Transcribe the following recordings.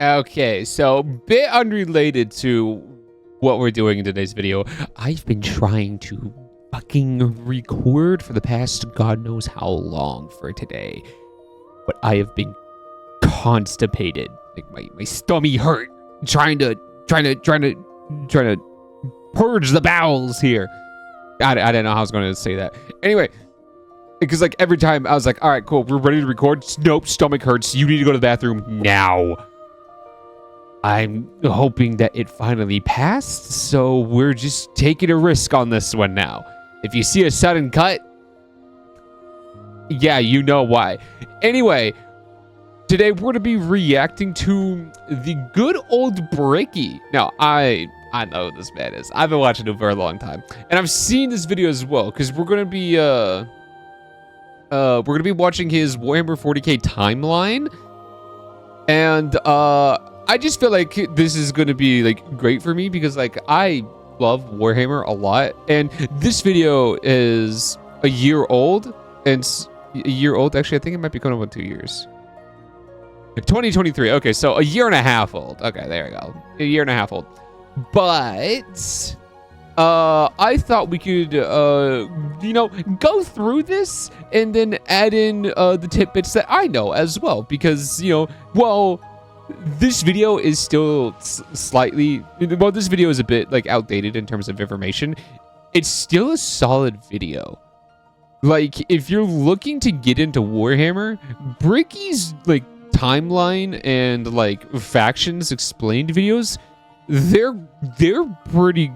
Okay, so bit unrelated to what we're doing in today's video. I've been trying to fucking record for the past God knows how long for today, but I have been constipated. Like my stomach hurt trying to purge the bowels here. I didn't know how I was going to say that. Anyway, because like every time I was like, all right, cool, we're ready to record. Nope, stomach hurts. You need to go to the bathroom now. I'm hoping that it finally passed, so we're just taking a risk on this one now. If you see a sudden cut, yeah, you know why. Anyway, today we're going to be reacting to the good old Bricky. Now, I know who this man is. I've been watching him for a long time, and I've seen this video as well because we're going to be watching his Warhammer 40k timeline, and I just feel like this is going to be like great for me because like I love Warhammer a lot, and this video is a year old, and actually I think it might be coming up in 2 years. 2023. Okay, so a year and a half old. Okay, there we go. A year and a half old. But I thought we could go through this and then add in the tidbits that I know as well, because this video is still this video is a bit like outdated in terms of information. It's still a solid video. Like, if you're looking to get into Warhammer, Bricky's like timeline and like factions explained videos, they're pretty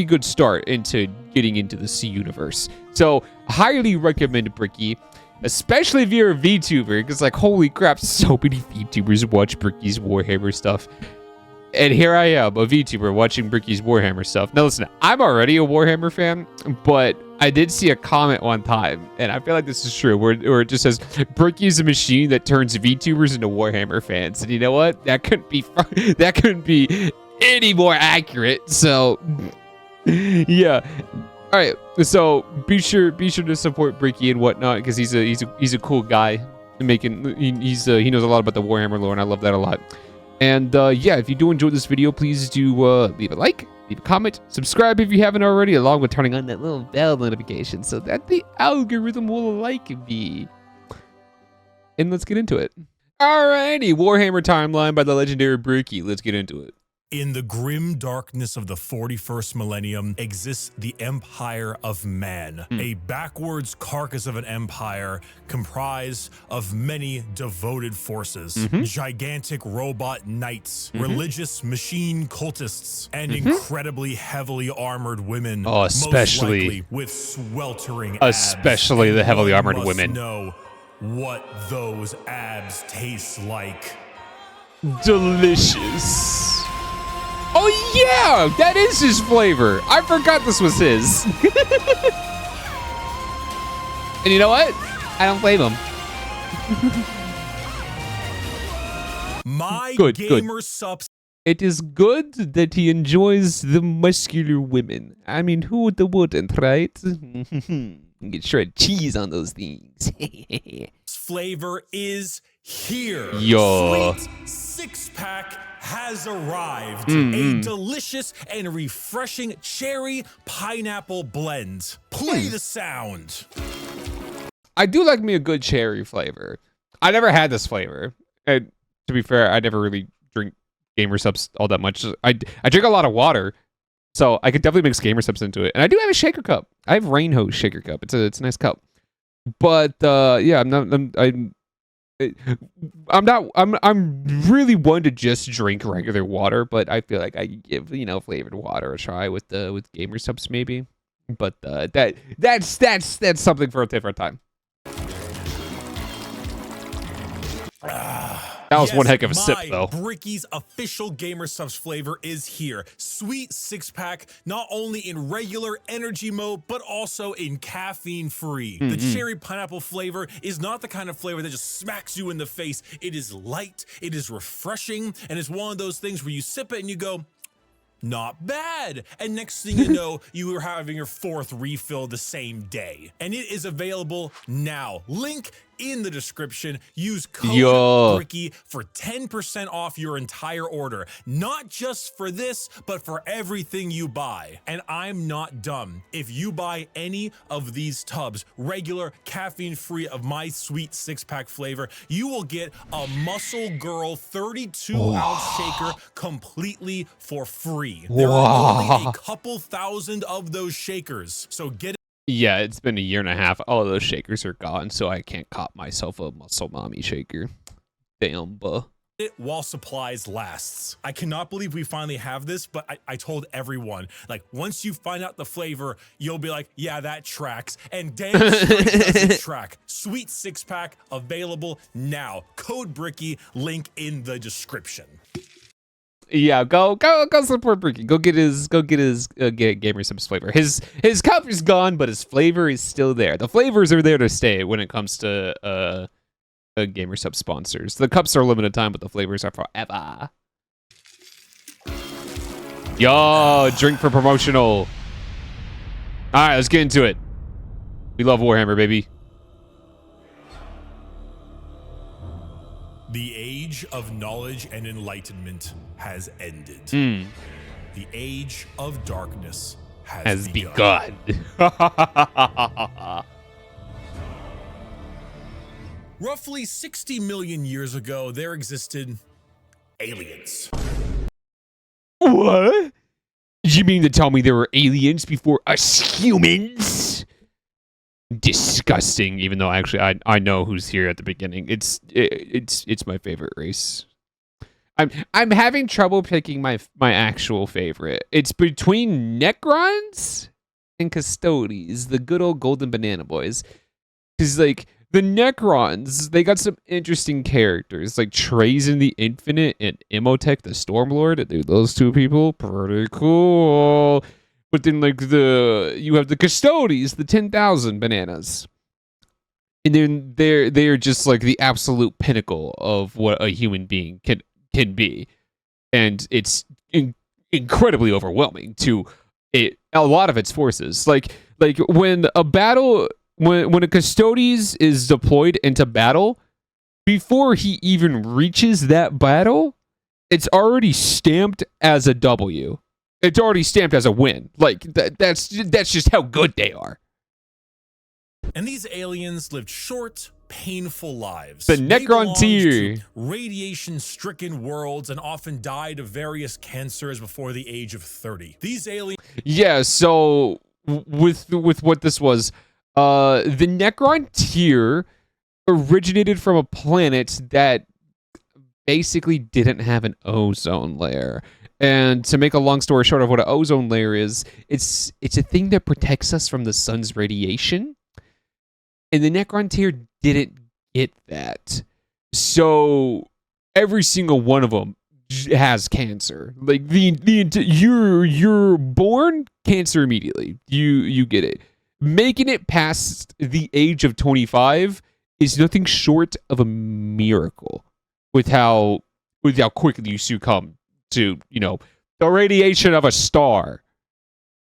good start into getting into the C universe. So highly recommend Bricky, especially if you're a VTuber, because like holy crap, so many VTubers watch Bricky's Warhammer stuff. And here I am, a VTuber watching Bricky's Warhammer stuff. Now listen, I'm already a Warhammer fan, but I did see a comment one time, and I feel like this is true, where it just says, Bricky's a machine that turns VTubers into Warhammer fans. And you know what? That couldn't be any more accurate. So yeah. All right, so be sure to support Bricky and whatnot, because he's a cool guy. He knows a lot about the Warhammer lore, and I love that a lot. And yeah, if you do enjoy this video, please do leave a like, leave a comment, subscribe if you haven't already, along with turning on that little bell notification so that the algorithm will like me. And let's get into it. Alrighty, Warhammer timeline by the legendary Bricky. Let's get into it. In the grim darkness of the 41st millennium exists the Empire of Man, a backwards carcass of an empire comprised of many devoted forces, gigantic robot knights, religious machine cultists, and incredibly heavily armored women. Oh, especially most likely with sweltering especially abs. the heavily One armored must women. know what those abs taste like. Delicious. Oh yeah, that is his flavor. I forgot this was his. And you know what? I don't blame him. My Good. gamer subs. It is good that he enjoys the muscular women. I mean, who wouldn't, right? Get shredded cheese on those things. Flavor is here. Yo. Sweet six-pack has arrived. A delicious and refreshing cherry pineapple blend. Play the sound. I do like me a good cherry flavor. I never had this flavor. And to be fair, I never really drink gamer subs all that much. I drink a lot of water, so I could definitely mix gamer subs into it. And I do have a shaker cup. I have Rain Hose shaker cup. It's a nice cup. But yeah, I'm really one to just drink regular water, but I feel like I give flavored water a try with gamer subs maybe. But that's something for a different time. That was one heck of a sip, though. Bricky's official gamer subs flavor is here. Sweet six-pack, not only in regular energy mode, but also in caffeine-free. The cherry pineapple flavor is not the kind of flavor that just smacks you in the face. It is light, it is refreshing, and it's one of those things where you sip it and you go, not bad. And next thing you know, you are having your 4th refill the same day. And it is available now. Link in the description. Use code Yo. Bricky for 10% off your entire order. Not just for this, but for everything you buy. And I'm not dumb. If you buy any of these tubs, regular, caffeine-free of my sweet 6-pack flavor, you will get a Muscle Girl 32-ounce shaker completely for free. There are only a couple thousand of those shakers, so get it. Yeah, it's been a year and a half. All of those shakers are gone, so I can't cop myself a Muscle Mommy shaker. Damn, buh. It while supplies lasts. I cannot believe we finally have this, but I told everyone, like, once you find out the flavor, you'll be like, yeah, that tracks. And damn straight doesn't track. Sweet 6-pack available now. Code Bricky, link in the description. Yeah, go support Bricky. Go get his Gamer Subs flavor. His cup is gone, but his flavor is still there. The flavors are there to stay when it comes to Gamer Sub sponsors. The cups are limited time, but the flavors are forever. Yo, drink for promotional. All right, let's get into it. We love Warhammer, baby. The age of knowledge and enlightenment has ended. The age of darkness has begun. Roughly 60 million years ago, there existed aliens. What? You mean to tell me there were aliens before us humans? Disgusting. Even though actually I know who's here at the beginning. It's my favorite race. I'm having trouble picking my actual favorite. It's between Necrons and Custodes, the good old golden banana boys. Because like the Necrons, they got some interesting characters, like Trazen the Infinite and Imhotep the Stormlord. Dude, those two people, pretty cool. But then, like, you have the Custodes, the 10,000 bananas. And then they're just, like, the absolute pinnacle of what a human being can be. And it's incredibly overwhelming to a lot of its forces. Like when a battle... When a Custodes is deployed into battle, before he even reaches that battle, it's already stamped as a W. It's already stamped as a win. Like that's just how good they are. And these aliens lived short, painful lives. The They Necron belonged tier. to radiation-stricken worlds and often died of various cancers before the age of 30. These aliens... Yeah, so with what this was, the Necron tier originated from a planet that basically didn't have an ozone layer. And to make a long story short of what an ozone layer is, it's a thing that protects us from the sun's radiation. And the Necron tier didn't get that. So every single one of them has cancer. Like you're born cancer immediately. You get it. Making it past the age of 25 is nothing short of a miracle with how quickly you succumb to, the radiation of a star.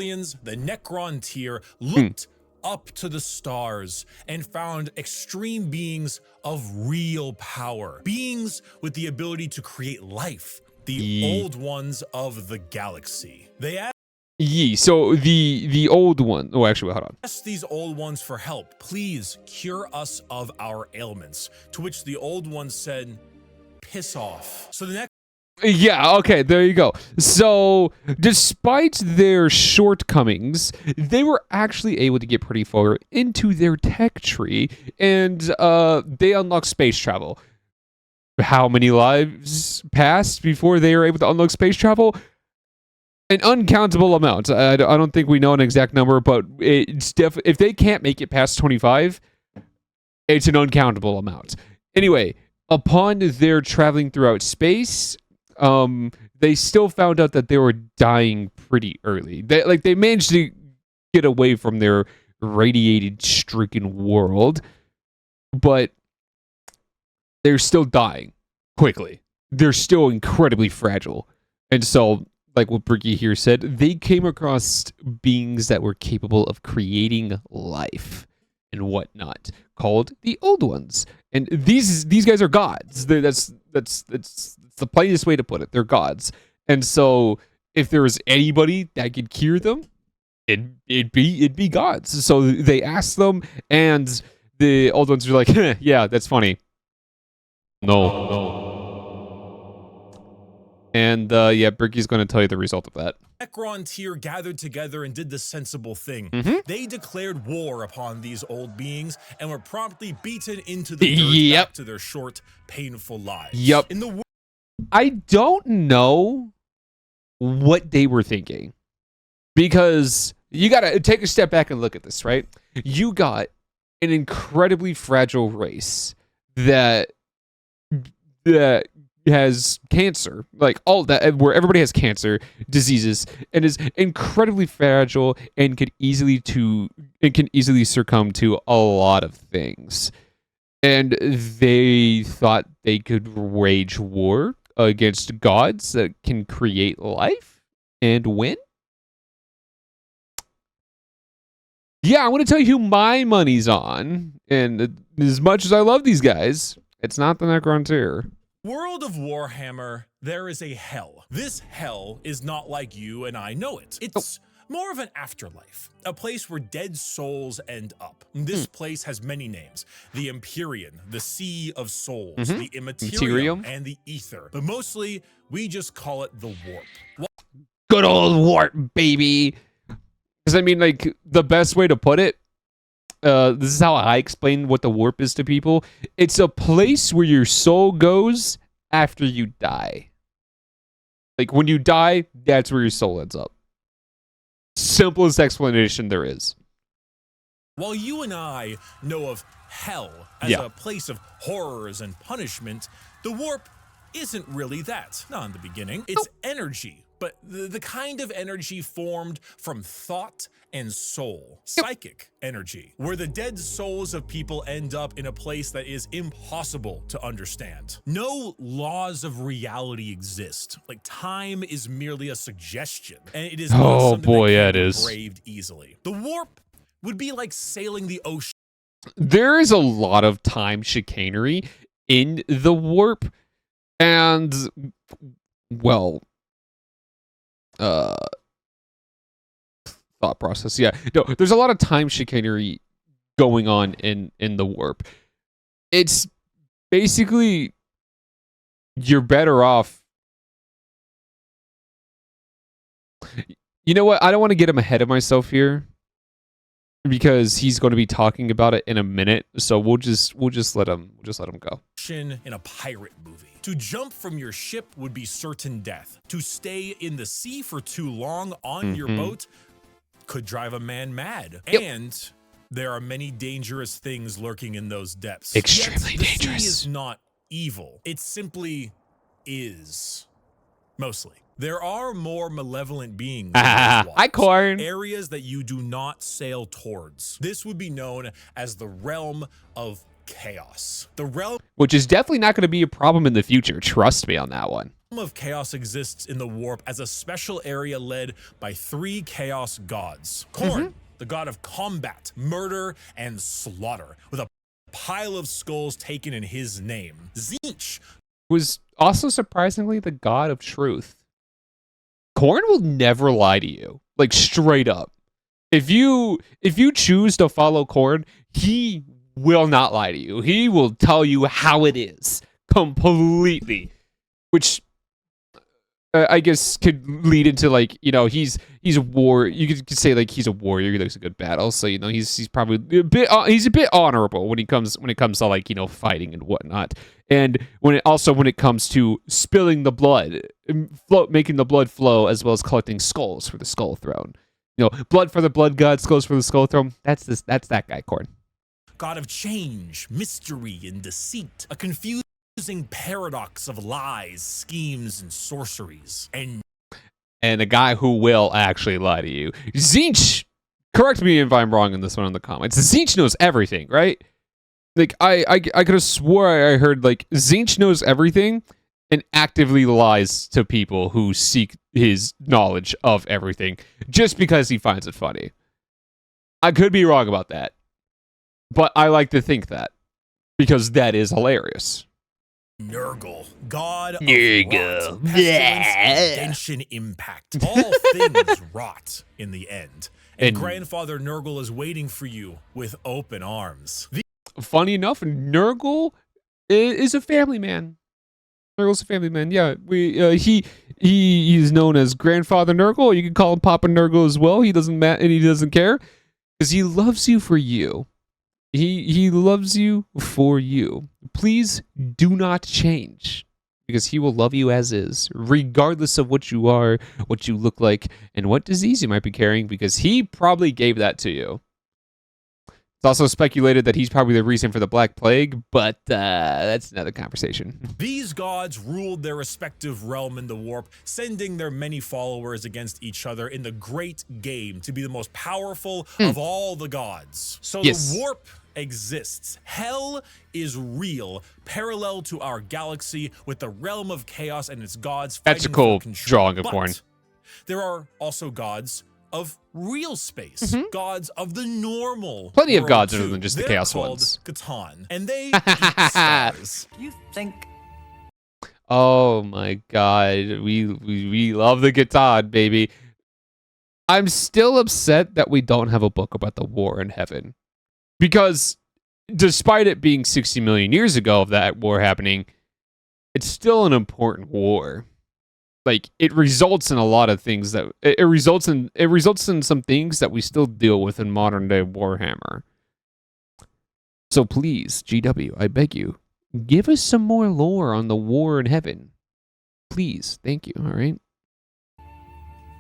Aliens, the Necron tier, looked up to the stars and found extreme beings of real power. Beings with the ability to create life. The old ones of the galaxy. They So the old one. Oh, actually, hold on. asked these old ones for help. Please cure us of our ailments. To which the old ones said, piss off. So the next... Yeah, okay, there you go. So, despite their shortcomings, they were actually able to get pretty far into their tech tree, and they unlocked space travel. How many lives passed before they were able to unlock space travel? An uncountable amount. I don't think we know an exact number, but it's if they can't make it past 25, it's an uncountable amount. Anyway, upon their traveling throughout space, they still found out that they were dying pretty early. They managed to get away from their radiated, stricken world, but they're still dying quickly. They're still incredibly fragile. And so, like what Bricky here said, they came across beings that were capable of creating life. and whatnot, called the Old Ones. And these guys are gods. That's the plainest way to put it. They're gods. And so if there was anybody that could cure them, it'd be gods. So they asked them, and the Old Ones were like, yeah, that's funny. No. And yeah, Bricky's going to tell you the result of that. Necron tier gathered together and did the sensible thing. They declared war upon these old beings and were promptly beaten into the dirt back to their short, painful lives. I don't know what they were thinking, because you got to take a step back and look at this, right? You got an incredibly fragile race that has cancer, like all that, where everybody has cancer, diseases, and is incredibly fragile and can easily succumb to a lot of things. And they thought they could wage war against gods that can create life and win. Yeah, I want to tell you who my money's on, and as much as I love these guys, it's not the Necron tier. World of Warhammer, there is a hell. This hell is not like you and I know it. It's more of an afterlife, a place where dead souls end up. This place has many names: the Empyrean, the Sea of Souls, the Immaterium, and the Ether. But mostly, we just call it the Warp. Good old Warp, baby. Because I mean, like, the best way to put it, this is how I explain what the Warp is to people. It's a place where your soul goes after you die. Like, when you die, that's where your soul ends up. Simplest explanation there is. While you and I know of hell as a place of horrors and punishment, the Warp isn't really that. Not in the beginning. It's energy, but the kind of energy formed from thought and soul. Psychic energy, where the dead souls of people end up in a place that is impossible to understand. No laws of reality exist. Like, time is merely a suggestion, and it is not something that can be braved easily. The Warp would be like sailing the ocean. There is a lot of time chicanery in the Warp, and, well, thought process. Yeah, no, there's a lot of time chicanery going on in the Warp. It's basically, you're better off. You know what? I don't want to get him ahead of myself here, because he's going to be talking about it in a minute. So we'll just let him go. In a pirate movie. To jump from your ship would be certain death. To stay in the sea for too long on your boat could drive a man mad. And there are many dangerous things lurking in those depths. Extremely dangerous. The sea is not evil. It simply is. Mostly. There are more malevolent beings. Hi, Khorne. Areas that you do not sail towards. This would be known as the realm of chaos. The realm, which is definitely not going to be a problem in the future. Trust me on that one. The realm of chaos exists in the Warp as a special area led by 3 chaos gods. Khorne, the god of combat, murder, and slaughter, with a pile of skulls taken in his name. Tzeentch was also surprisingly the god of truth. Khorne will never lie to you, like, straight up. If you choose to follow Khorne, he will not lie to you. He will tell you how it is completely, which I guess could lead into, like, you know, he's a war. You could say, like, he's a warrior. He likes a good battle, so, you know, he's probably a bit honorable when it comes to, like, you know, fighting and whatnot. And when it comes to spilling the blood, making the blood flow, as well as collecting skulls for the Skull Throne. You know, blood for the blood god, skulls for the Skull Throne. That's that guy, Khorne. God of change, mystery, and deceit. A confusing paradox of lies, schemes, and sorceries. And a guy who will actually lie to you. Tzeentch, correct me if I'm wrong in this one in the comments. Tzeentch knows everything, right? Like, I could have swore I heard, like, Tzeentch knows everything and actively lies to people who seek his knowledge of everything just because he finds it funny. I could be wrong about that. But I like to think that because that is hilarious. Nurgle, god of Nurgle. rot, pestilence, and genshin impact. All things rot in the end. And Grandfather Nurgle is waiting for you with open arms. Funny enough, Nurgle is a family man. Nurgle's a family man. Yeah, he's known as Grandfather Nurgle. You can call him Papa Nurgle as well. He doesn't and he doesn't care because he loves you for you. He loves you for you. Please do not change because he will love you as is, regardless of what you are, what you look like, and what disease you might be carrying, because he probably gave that to you. It's also speculated that he's probably the reason for the Black Plague, but that's another conversation. These gods ruled their respective realm in the warp, sending their many followers against each other in the great game to be the most powerful of all the gods. So the warp exists. Hell is real, parallel to our galaxy, with the realm of chaos and its gods fighting That's a cool for control. drawing of Khorne. There are also gods of real space, gods of the normal Plenty of world gods too. other than just the They're chaos called ones. Catan, and they eat stars. You think? Oh my god, we love the Catan, baby. I'm still upset that we don't have a book about the war in heaven, because despite it being 60 million years ago of that war happening, it's still an important war. Like, it results in a lot of things that it results in some things that we still deal with in modern day Warhammer. So please, GW, I beg you, give us some more lore on the war in heaven. Please, thank you, all right?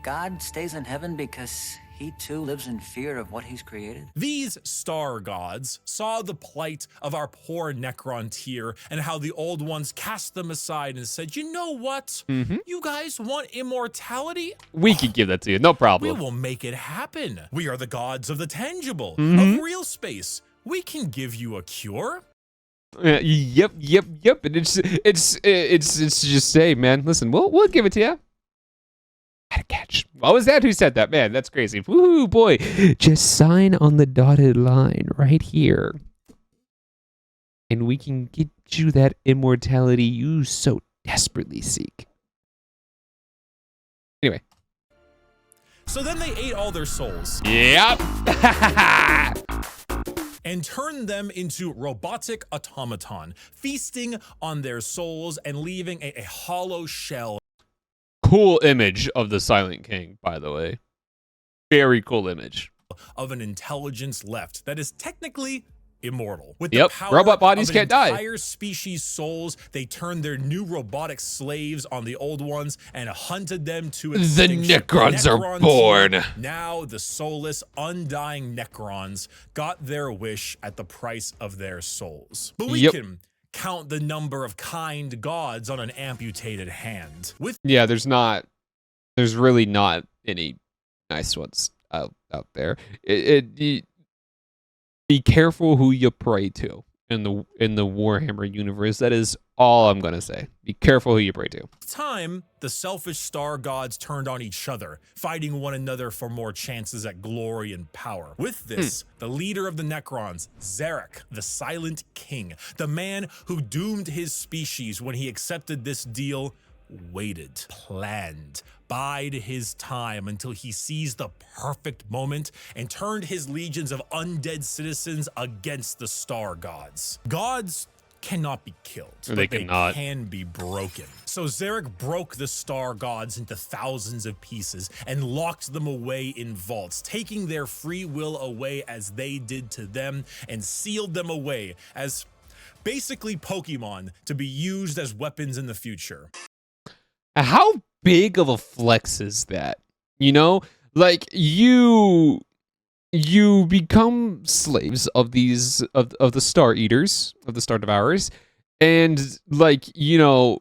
God stays in heaven because he too lives in fear of what he's created? These star gods saw the plight of our poor Necron tier and how the old ones cast them aside and said, you know what? You guys want immortality? We can give that to you, no We problem. will make it happen. We are the gods of the tangible, of real space. We can give you a cure. Yep. And it's just say, man, listen, we'll give it to you. Had a catch. What was that? Who said that? Man, that's crazy. Woohoo, boy. Just sign on the dotted line right here. And we can get you that immortality you so desperately seek. Anyway. So then they ate all their souls. Yep. And turned them into robotic automaton, feasting on their souls and leaving a hollow shell. Cool image of the Silent King, by the way. Very cool image. Of an intelligence left that is technically immortal. With Yep, the power robot bodies of an can't die. entire species' souls, they turned their new robotic slaves on the old ones and hunted them to extinction. The Necrons are born. Now the soulless, undying Necrons got their wish at the price of their souls. But we can count the number of kind gods on an amputated hand. Yeah, there's really not any nice ones out there. Be careful who you pray to in the Warhammer universe. That is all I'm gonna say. Be careful who you pray to. Time, the selfish star gods turned on each other, fighting one another for more chances at glory and power. With this, the leader of the Necrons, Zarek, the Silent King, the man who doomed his species when he accepted this deal, waited, planned, bide his time until he seized the perfect moment and turned his legions of undead citizens against the star gods. Gods cannot be killed, but they can be broken. So Zarek broke the star gods into thousands of pieces and locked them away in vaults, taking their free will away as they did to them, and sealed them away as basically Pokemon to be used as weapons in the future. How big of a flex is that? You know, like you become slaves of these of the Star Eaters, of the Star Devourers, and like, you know,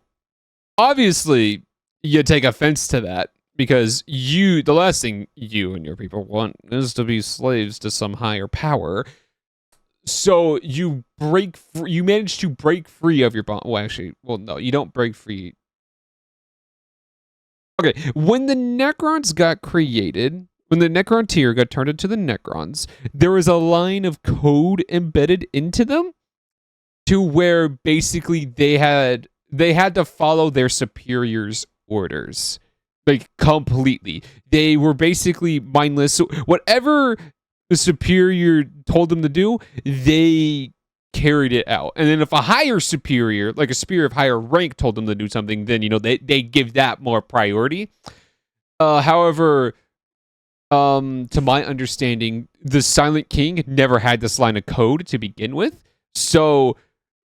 obviously you take offense to that because the last thing you and your people want is to be slaves to some higher power. So you manage to break free of your bond. Well, no, you don't break free. Okay, when the Necrons got created, when the Necron tier got turned into the Necrons, there was a line of code embedded into them to where basically they had to follow their superiors' orders. Like, completely. They were basically mindless. So whatever the superior told them to do, they carried it out. And then if a higher superior, like a superior of higher rank, told them to do something, then, they give that more priority. However, to my understanding, the Silent King never had this line of code to begin with. So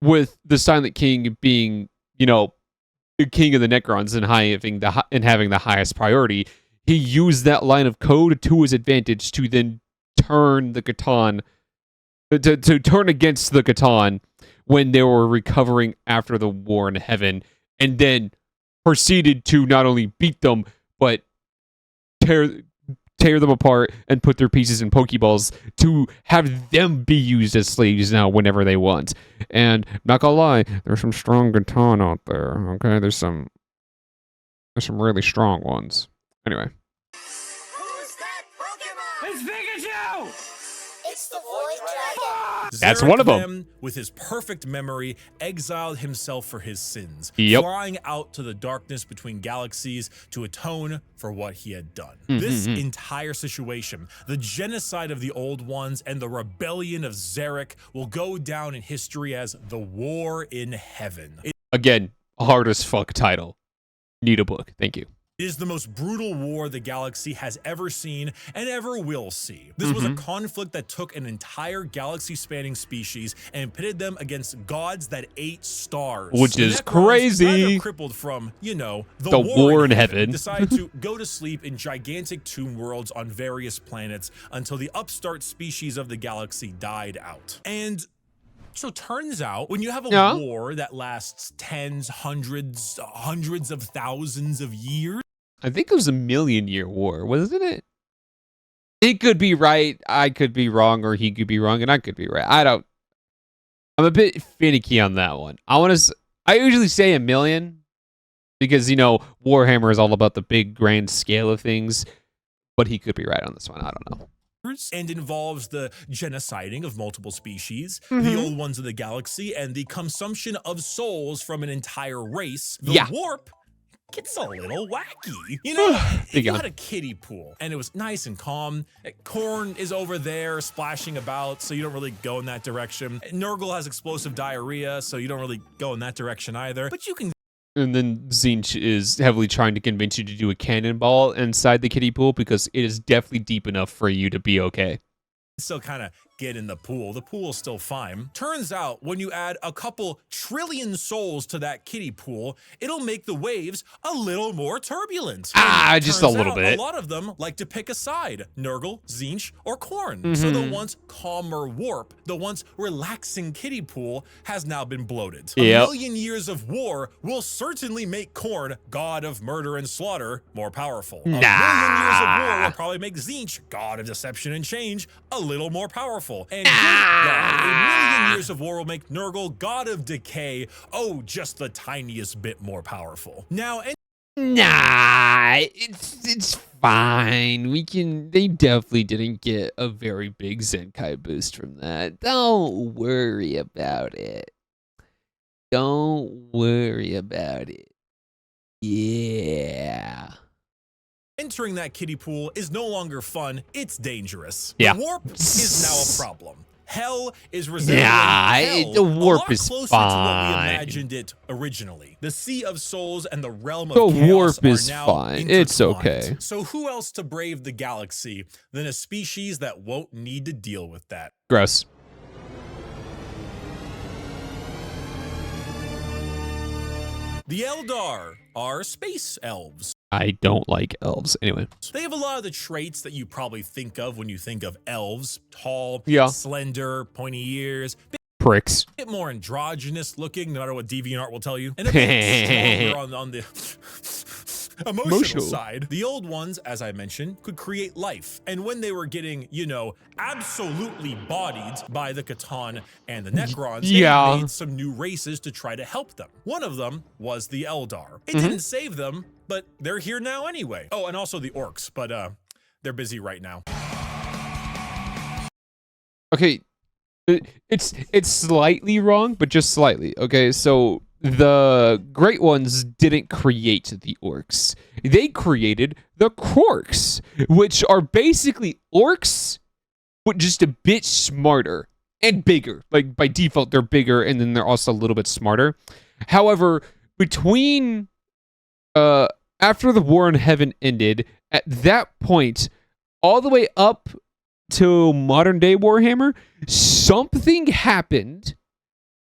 with the Silent King being, the king of the Necrons and having the highest priority, he used that line of code to his advantage to then turn the Catan, to turn against the Catan when they were recovering after the war in heaven, and then proceeded to not only beat them, but tear them apart and put their pieces in Pokeballs to have them be used as slaves now whenever they want. And not gonna lie, there's some strong Catan out there. Okay, there's some really strong ones. Anyway. Who's that Pokemon? It's Pikachu! It's the Void Dragon. That's Zarek one of them. With his perfect memory, exiled himself for his sins, Yep. flying out to the darkness between galaxies to atone for what he had done. This entire situation, the genocide of the Old Ones and the rebellion of Zarek, will go down in history as the War in Heaven. Again, hard as fuck title. Need a book. Thank you. It is the most brutal war the galaxy has ever seen and ever will see. This was a conflict that took an entire galaxy-spanning species and pitted them against gods that ate stars. Which The is Necrons, crazy. rather crippled from, the war in heaven. decided to go to sleep in gigantic tomb worlds on various planets until the upstart species of the galaxy died out. And so turns out, when you have a war that lasts tens, hundreds of thousands of years, I think it was a 1,000,000-year war, wasn't it? It could be right, I could be wrong, or he could be wrong, and I could be right. I'm a bit finicky on that one. I usually say 1,000,000 because, Warhammer is all about the big grand scale of things, but he could be right on this one. I don't know. and involves the genociding of multiple species, the old ones of the galaxy, and the consumption of souls from an entire race. The warp gets a little wacky. If you had a kiddie pool and it was nice and calm, Khorne is over there splashing about, so you don't really go in that direction. Nurgle has explosive diarrhea, so you don't really go in that direction either. But you can. And then Tzeentch is heavily trying to convince you to do a cannonball inside the kiddie pool because it is definitely deep enough for you to be okay. Still kind of get in the pool. The pool's still fine. Turns out when you add a couple trillion souls to that kiddie pool, it'll make the waves a little more turbulent. Just a little bit. A lot of them like to pick a side, Nurgle, Tzeentch, or Khorne. So the once calmer warp, the once relaxing kiddie pool has now been bloated. A million years of war will certainly make Khorne, god of murder and slaughter, more powerful. A million years of war will probably make Tzeentch, god of deception and change, a little more powerful. And a million years of war will make Nurgle, god of decay, just the tiniest bit more powerful. Now, it's fine. They definitely didn't get a very big Zenkai boost from that. Don't worry about it. Don't worry about it. Yeah. entering that kiddie pool is no longer fun, it's dangerous. Yeah. The warp is now a problem. Hell is resembling the warp is closer fine. to what we imagined it originally. The Sea of Souls and the Realm of The Chaos warp is are now fine. It's intertwined. okay. So who else to brave the galaxy than a species that won't need to deal with that? Gross. The Eldar are space elves. I don't like elves. Anyway. They have a lot of the traits that you probably think of when you think of elves. Tall, slender, pointy ears, Pricks. bit more androgynous looking, no matter what DeviantArt will tell you, and a bit stronger on the emotional side. The old ones, as I mentioned, could create life, and when they were getting, absolutely bodied by the Catan and the Necrons, they made some new races to try to help them. One of them was the Eldar. It didn't save them, but they're here now anyway. Oh, and also the Orcs, but they're busy right now. Okay, it's slightly wrong, but just slightly. Okay, so the Great Ones didn't create the orcs. They created the Quarks, which are basically orcs, but just a bit smarter and bigger. Like, by default, they're bigger, and then they're also a little bit smarter. However, between after the War in Heaven ended, at that point, all the way up to modern day Warhammer, something happened.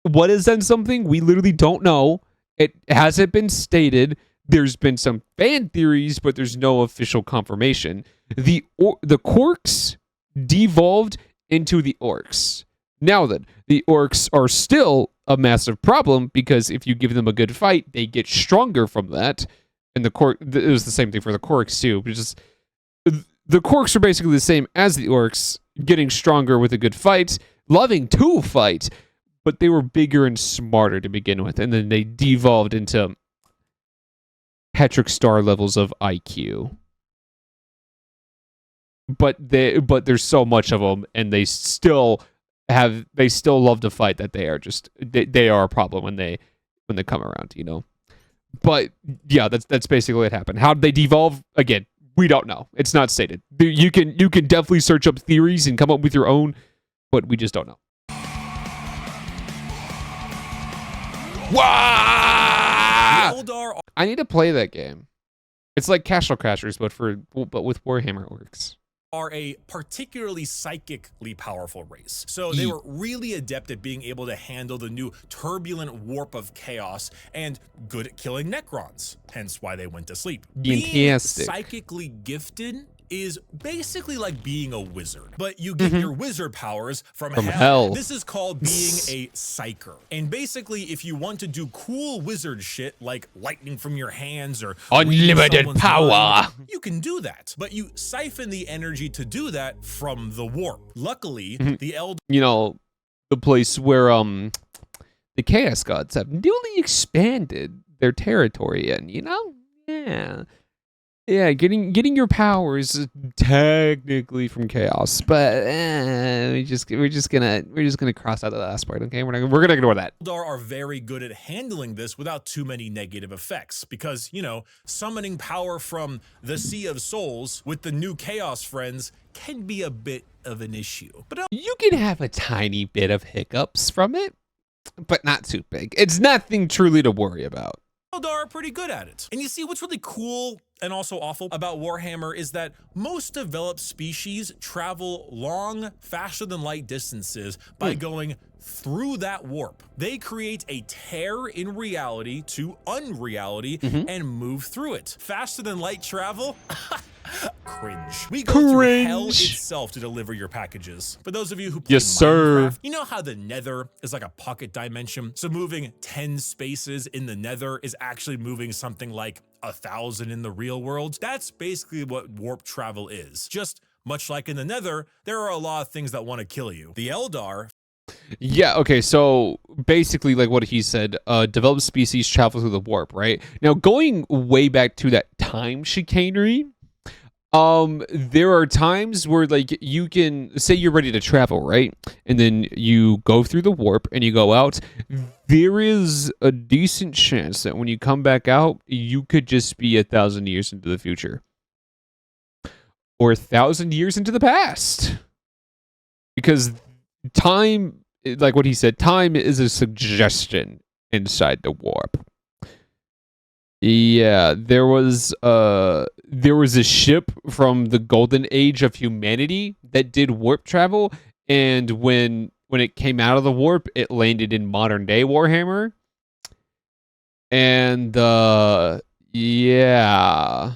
What is that something? We literally don't know. It hasn't been stated. There's been some fan theories, but there's no official confirmation. The Quarks devolved into the orcs. Now then, the orcs are still a massive problem because if you give them a good fight, they get stronger from that. And it was the same thing for the Quarks too. Just the Quarks are basically the same as the orcs, getting stronger with a good fight, loving to fight, but they were bigger and smarter to begin with, and then they devolved into Patrick Star levels of IQ. But there's so much of them, and they still love to fight that they are a problem when they come around, you know. But yeah, that's basically what happened. How did they devolve? Again, we don't know. It's not stated. You can definitely search up theories and come up with your own, but we just don't know. Wow! I need to play that game. It's like Castle Crashers, but with Warhammer orcs. Are a particularly psychically powerful race. So they were really adept at being able to handle the new turbulent warp of chaos and good at killing Necrons, hence why they went to sleep. Being psychically gifted is basically like being a wizard, but you get your wizard powers from hell. This is called being a psyker. And basically, if you want to do cool wizard shit like lightning from your hands or unlimited power, mind, you can do that. But you siphon the energy to do that from the warp. Luckily, the Eldar, you know, the place where the Chaos Gods have newly expanded their territory in, you know? Yeah, getting your powers technically from chaos, but we're just gonna cross out the last part. Okay, we're gonna ignore that. Eldar are very good at handling this without too many negative effects because, you know, summoning power from the Sea of Souls with the new Chaos friends can be a bit of an issue. But you can have a tiny bit of hiccups from it, but not too big. It's nothing truly to worry about. Eldar are pretty good at it. And you see, what's really cool and also awful about Warhammer is that most developed species travel long, faster than light distances by going through that warp. They create a tear in reality to unreality and move through it. Faster than light travel? Cringe. We go through hell itself to deliver your packages. For those of you who play Minecraft, you know how the nether is like a pocket dimension? So moving 10 spaces in the nether is actually moving something like 1,000 in the real world. That's basically what warp travel is. Just much like in the nether, there are a lot of things that want to kill you. The Eldar... Yeah, okay, so basically like what he said, developed species travel through the warp, right? Now, going way back to that time chicanery, there are times where like you can say you're ready to travel, right? And then you go through the warp and you go out. There is a decent chance that when you come back out, you could just be 1,000 years into the future. Or 1,000 years into the past. Because time, like what he said, time is a suggestion inside the warp. Yeah, there was a ship from the golden age of humanity that did warp travel, and when it came out of the warp, it landed in modern day Warhammer. And yeah,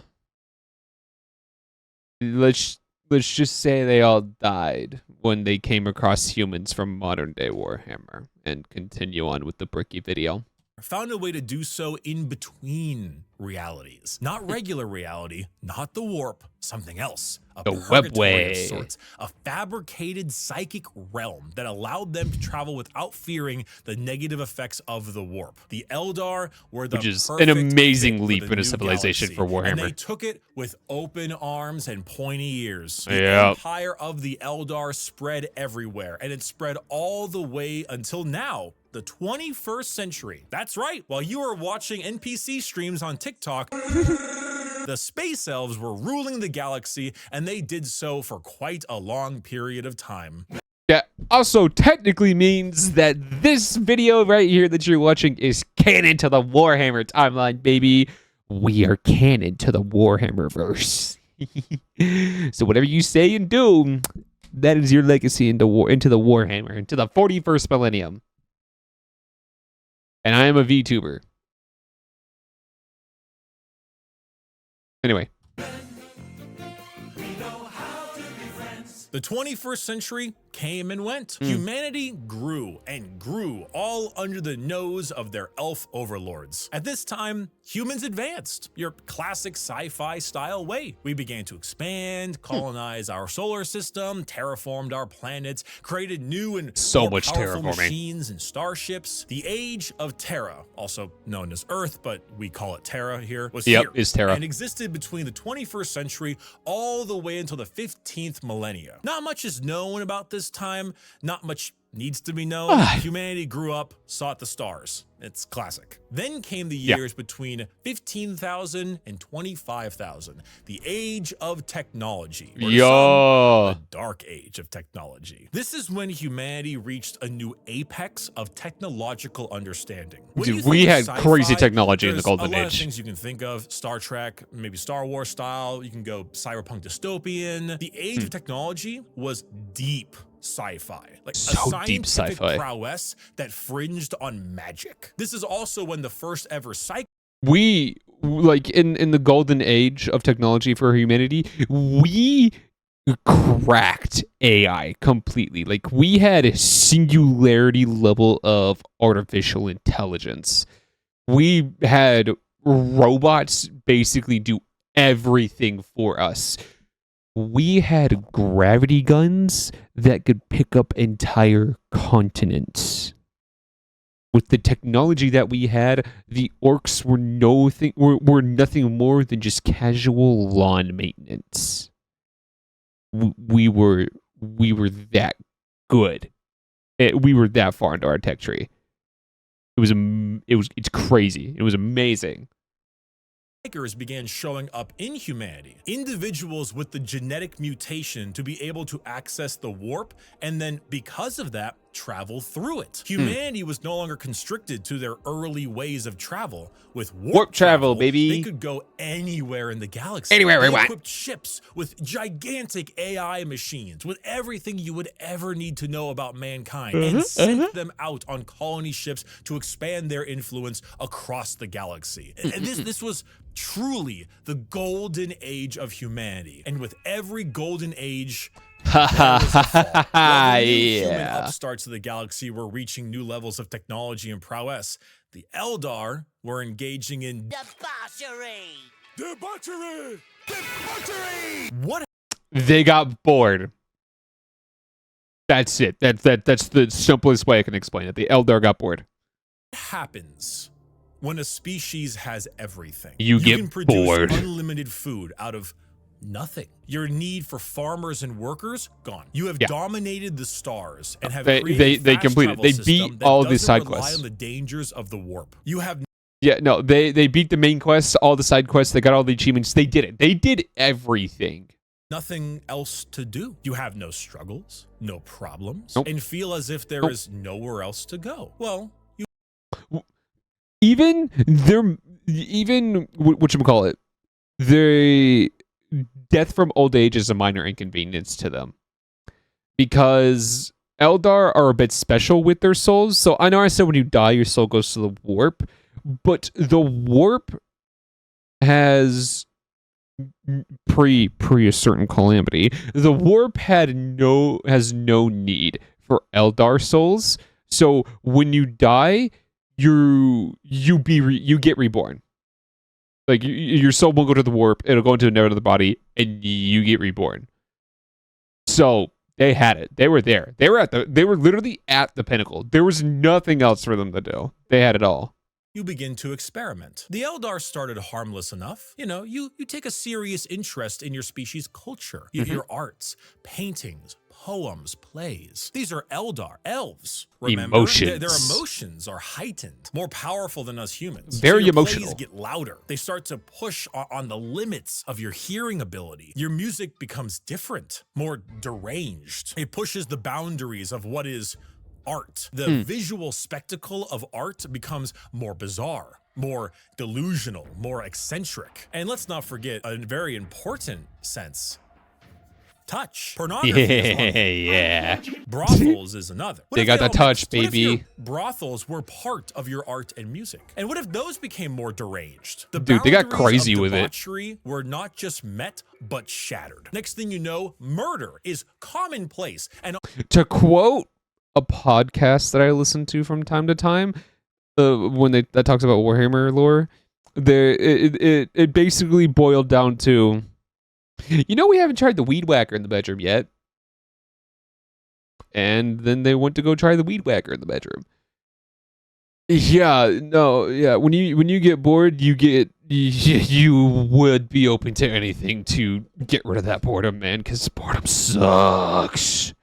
let's just say they all died when they came across humans from modern day Warhammer, and continue on with the Bricky video. found a way to do so in between realities. Not regular reality, not the warp, something else. A The purgatory of webway. sorts. A fabricated psychic realm that allowed them to travel without fearing the negative effects of the warp. The Eldar were the Which is an perfect amazing fit for leap the in a new civilization galaxy, for Warhammer. And they took it with open arms and pointy ears. The Yep. empire of the Eldar spread everywhere, and it spread all the way until now. The 21st century. That's right. While you were watching NPC streams on TikTok, the space elves were ruling the galaxy, and they did so for quite a long period of time. That also technically means that this video right here that you're watching is canon to the Warhammer timeline, baby. We are canon to the Warhammer verse. So whatever you say and do, that is your legacy into the Warhammer, into the 41st millennium. And I am a VTuber. Anyway. The 21st century came and went. Humanity grew and grew, all under the nose of their elf overlords. At this time, humans advanced, your classic sci-fi style way. We began to expand, colonize our solar system, terraformed our planets, created new and So more much powerful terraforming. machines and starships. The age of Terra, also known as Earth, but we call it Terra here, was Yep, here is Terra. and existed between the 21st century all the way until the 15th millennia. Not much is known about this time, not much needs to be known. Humanity grew up, sought the stars. It's classic. Then came the years between 15,000 and 25,000, the age of technology. or to Yo. some, the dark age of technology. This is when humanity reached a new apex of technological understanding. When Dude, you think we of had sci-fi, crazy technology in the there's Golden a lot Age. of things you can think of. Star Trek, maybe Star Wars style. You can go cyberpunk dystopian. The age of technology was deep sci-fi, like So a deep scientific sci-fi. prowess that fringed on magic. This is also when the first ever We, like, in the golden age of technology for humanity, we cracked AI completely. Like, we had a singularity level of artificial intelligence. We had robots basically do everything for us. We had gravity guns that could pick up entire continents. With the technology that we had, the orcs were nothing more than just casual lawn maintenance. We were that good. We were that far into our tech tree. It's crazy. It was amazing. Strikers began showing up in humanity. Individuals with the genetic mutation to be able to access the warp, and then because of that, travel through it. Humanity was no longer constricted to their early ways of travel. With warp travel, baby. They could go anywhere in the galaxy. Anywhere we They want. equipped ships with gigantic AI machines, with everything you would ever need to know about mankind, and sent them out on colony ships to expand their influence across the galaxy. And this was truly the golden age of humanity. And with every golden age, there was a fall. While the new human Yeah. upstarts of the galaxy were reaching new levels of technology and prowess, the Eldar were engaging in Debauchery! debauchery. What They got bored. That's it. That's the simplest way I can explain it. The Eldar got bored. happens when a species has everything? You get can produce bored. unlimited food out of nothing. Your need for farmers and workers gone. You have dominated the stars and have They created a fast completed. travel They system beat that all of these doesn't side rely quests. on the dangers of the warp. You have Yeah, no, they beat the main quests, all the side quests. They got all the achievements. They did it. They did everything. nothing else to do. You have no struggles, no problems, Nope. and feel as if there Nope. is nowhere else to go. Well, Even whatchamacallit, the death from old age is a minor inconvenience to them. Because Eldar are a bit special with their souls. So I know I said when you die, your soul goes to the warp. But the warp has pre a certain calamity. The warp has no need for Eldar souls. So when you die, you get reborn. Like your soul will go to the warp, it'll go into another body, and you get reborn. So they had it. They were there. They were literally at the pinnacle. There was nothing else for them to do. They had it all. You begin to experiment. The Eldar started harmless enough. You know, you take a serious interest in your species' culture, your arts, paintings, poems, plays. These are Eldar, elves. Remember, Emotions. Their emotions are heightened, more powerful than us humans. Very so your emotional. Plays get louder. They start to push on the limits of your hearing ability. Your music becomes different, more deranged. It pushes the boundaries of what is art. The visual spectacle of art becomes more bizarre, more delusional, more eccentric. And let's not forget a very important sense. Touch. Pornography is one. Yeah. Brothels is another. What They if got that all touch, mixed? What if baby. your brothels were part of your art and music? And what if those became more deranged? The Dude, they got boundaries crazy of with it. debauchery were not just met, but shattered. Next thing you know, murder is commonplace. And To quote a podcast that I listen to from time to time, when that talks about Warhammer lore, it basically boiled down to, we haven't tried the weed whacker in the bedroom yet. And then they went to go try the weed whacker in the bedroom. Yeah, no, yeah. When you get bored, you would be open to anything to get rid of that boredom, man, because boredom sucks.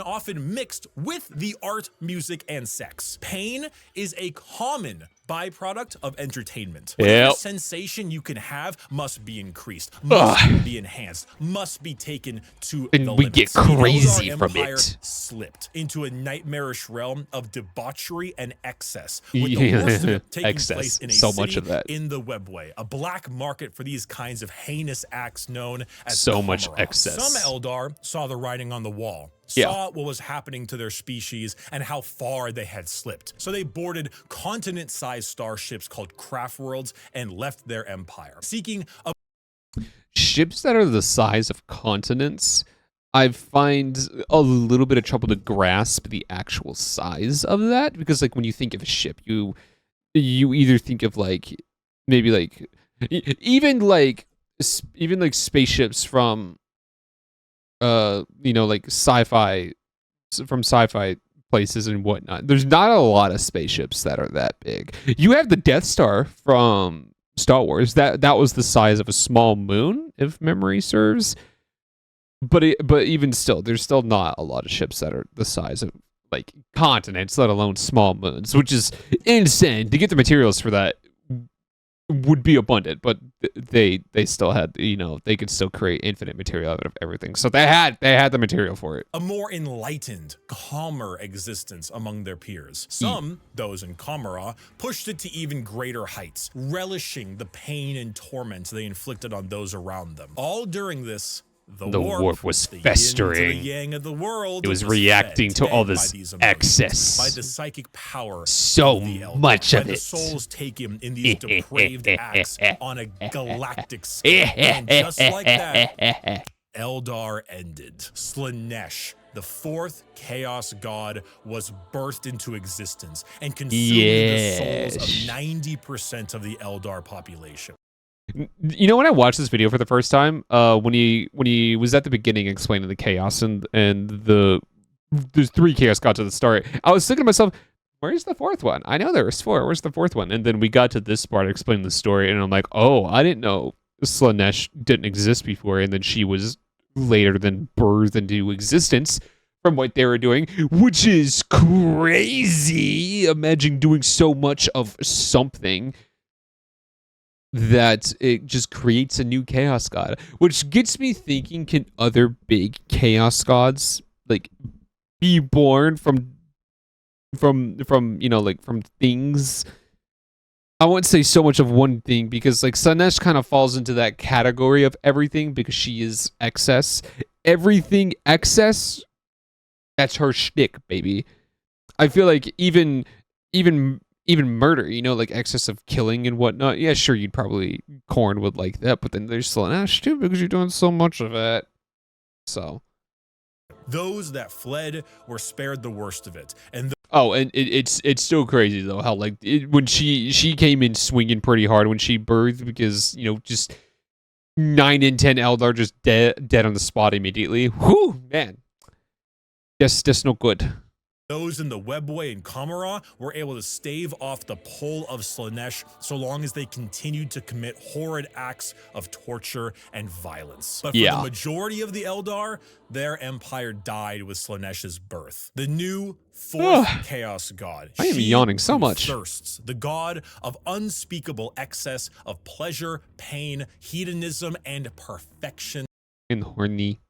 often mixed with the art, music, and sex. Pain is a common byproduct of entertainment. Whatever sensation you can have must be increased, must be enhanced, must be taken to and the we limits. get crazy The Eldar from Empire it. Slipped into a nightmarish realm of debauchery and excess, with the worst of it taking place in a so city much of that. in the webway, a black market for these kinds of heinous acts known as So much Khorne. excess. Some Eldar saw the writing on the wall, saw what was happening to their species and how far they had slipped. So they boarded continent-sized starships called craft worlds and left their empire, seeking a Ships that are the size of continents, I find a little bit of trouble to grasp the actual size of that, because like when you think of a ship, you either think of like maybe like even like spaceships from like sci-fi places and whatnot. There's not a lot of spaceships that are that big. You have the Death Star from Star Wars. That was the size of a small moon, if memory serves. But even still, there's still not a lot of ships that are the size of like continents, let alone small moons, which is insane. To get the materials for that would be abundant, but they still had, they could still create infinite material out of everything. So they had the material for it. a more enlightened, calmer existence among their peers. Some, those in Kamara, pushed it to even greater heights, relishing the pain and torment they inflicted on those around them. All during this, the warp was the yin festering. to the yang of the world, It was reacting fed to all by this these emotions, excess. by the psychic power So of the Eldar, much by of the it. souls taken in these depraved acts on a galactic scale. And just like that, Eldar ended. Slanesh, the fourth chaos god, was birthed into existence and consumed the souls of 90% of the Eldar population. When I watched this video for the first time, when he was at the beginning explaining the chaos and there's 3 chaos gods at the start, I was thinking to myself, where's the 4th one? I know there was 4. Where's the 4th one? And then we got to this part explaining the story, and I'm like, oh, I didn't know Slanesh didn't exist before, and then she was later than birthed into existence from what they were doing, which is crazy. Imagine doing so much of something that it just creates a new chaos god, which gets me thinking, can other big chaos gods like be born from things? I wouldn't say so much of one thing, because like Slanesh kind of falls into that category of everything, because she is excess. Everything excess, that's her shtick, baby. I feel like even murder, like excess of killing and whatnot. Yeah, sure, Khorne would like that, but then there's Slanesh too, because you're doing so much of it. So Those that fled were spared the worst of it, and Oh, and it's still crazy though how like when she came in swinging pretty hard when she birthed, because just 9 in 10 Eldar just dead on the spot immediately. Whew, man, that's no good. Those in the Webway and Kamara were able to stave off the pull of Slaanesh so long as they continued to commit horrid acts of torture and violence. But for the majority of the Eldar, their empire died with Slaanesh's birth. The new fourth Chaos God. I am yawning so much. Thirsts, the god of unspeakable excess of pleasure, pain, hedonism, and perfection. And horny.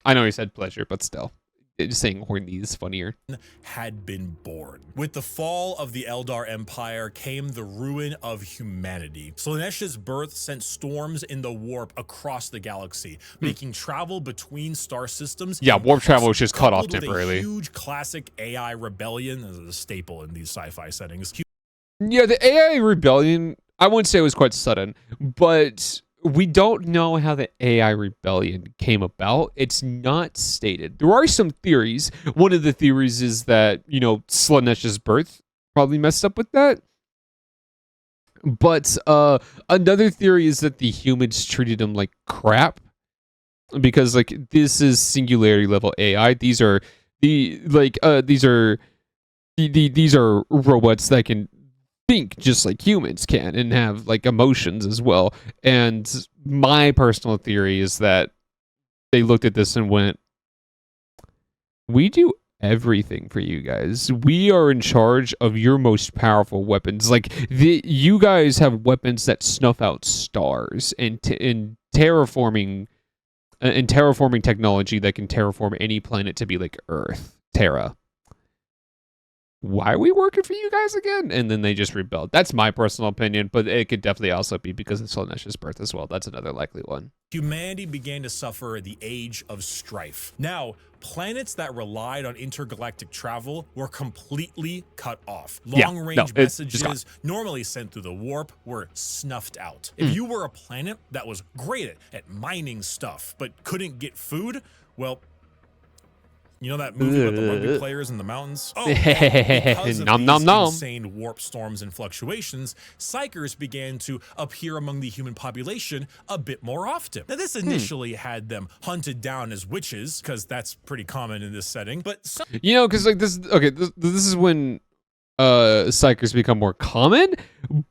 I know he said pleasure, but still. Just saying horny is funnier. Had been born. With the fall of the Eldar Empire came the ruin of humanity. Slaanesh's birth sent storms in the warp across the galaxy, making travel between star systems. Yeah, warp travel was just cut off temporarily. A huge classic AI rebellion is a staple in these sci-fi settings. Yeah, the AI rebellion, I wouldn't say it was quite sudden, but we don't know how the AI rebellion came about. It's not stated. There are some theories. One of the theories is that, Slaanesh's birth probably messed up with that. But another theory is that the humans treated him like crap. Because this is singularity level AI. These are these are robots that can think just like humans can and have emotions as well. And my personal theory is that they looked at this and went, we do everything for you guys. We are in charge of your most powerful weapons. You guys have weapons that snuff out stars and terraforming technology that can terraform any planet to be like Earth, Terra. Why are we working for you guys again? And then they just rebelled. That's my personal opinion, but it could definitely also be because of Slaanesh's birth as well. That's another likely one. Humanity began to suffer the age of strife. Now, planets that relied on intergalactic travel were completely cut off. Long-range messages normally sent through the warp were snuffed out. If you were a planet that was great at mining stuff but couldn't get food, well, you know that movie about the rugby players in the mountains? Oh, because of these insane warp storms and fluctuations, psychers began to appear among the human population a bit more often. Now, this initially had them hunted down as witches, because that's pretty common in this setting. But because this is when psychers become more common.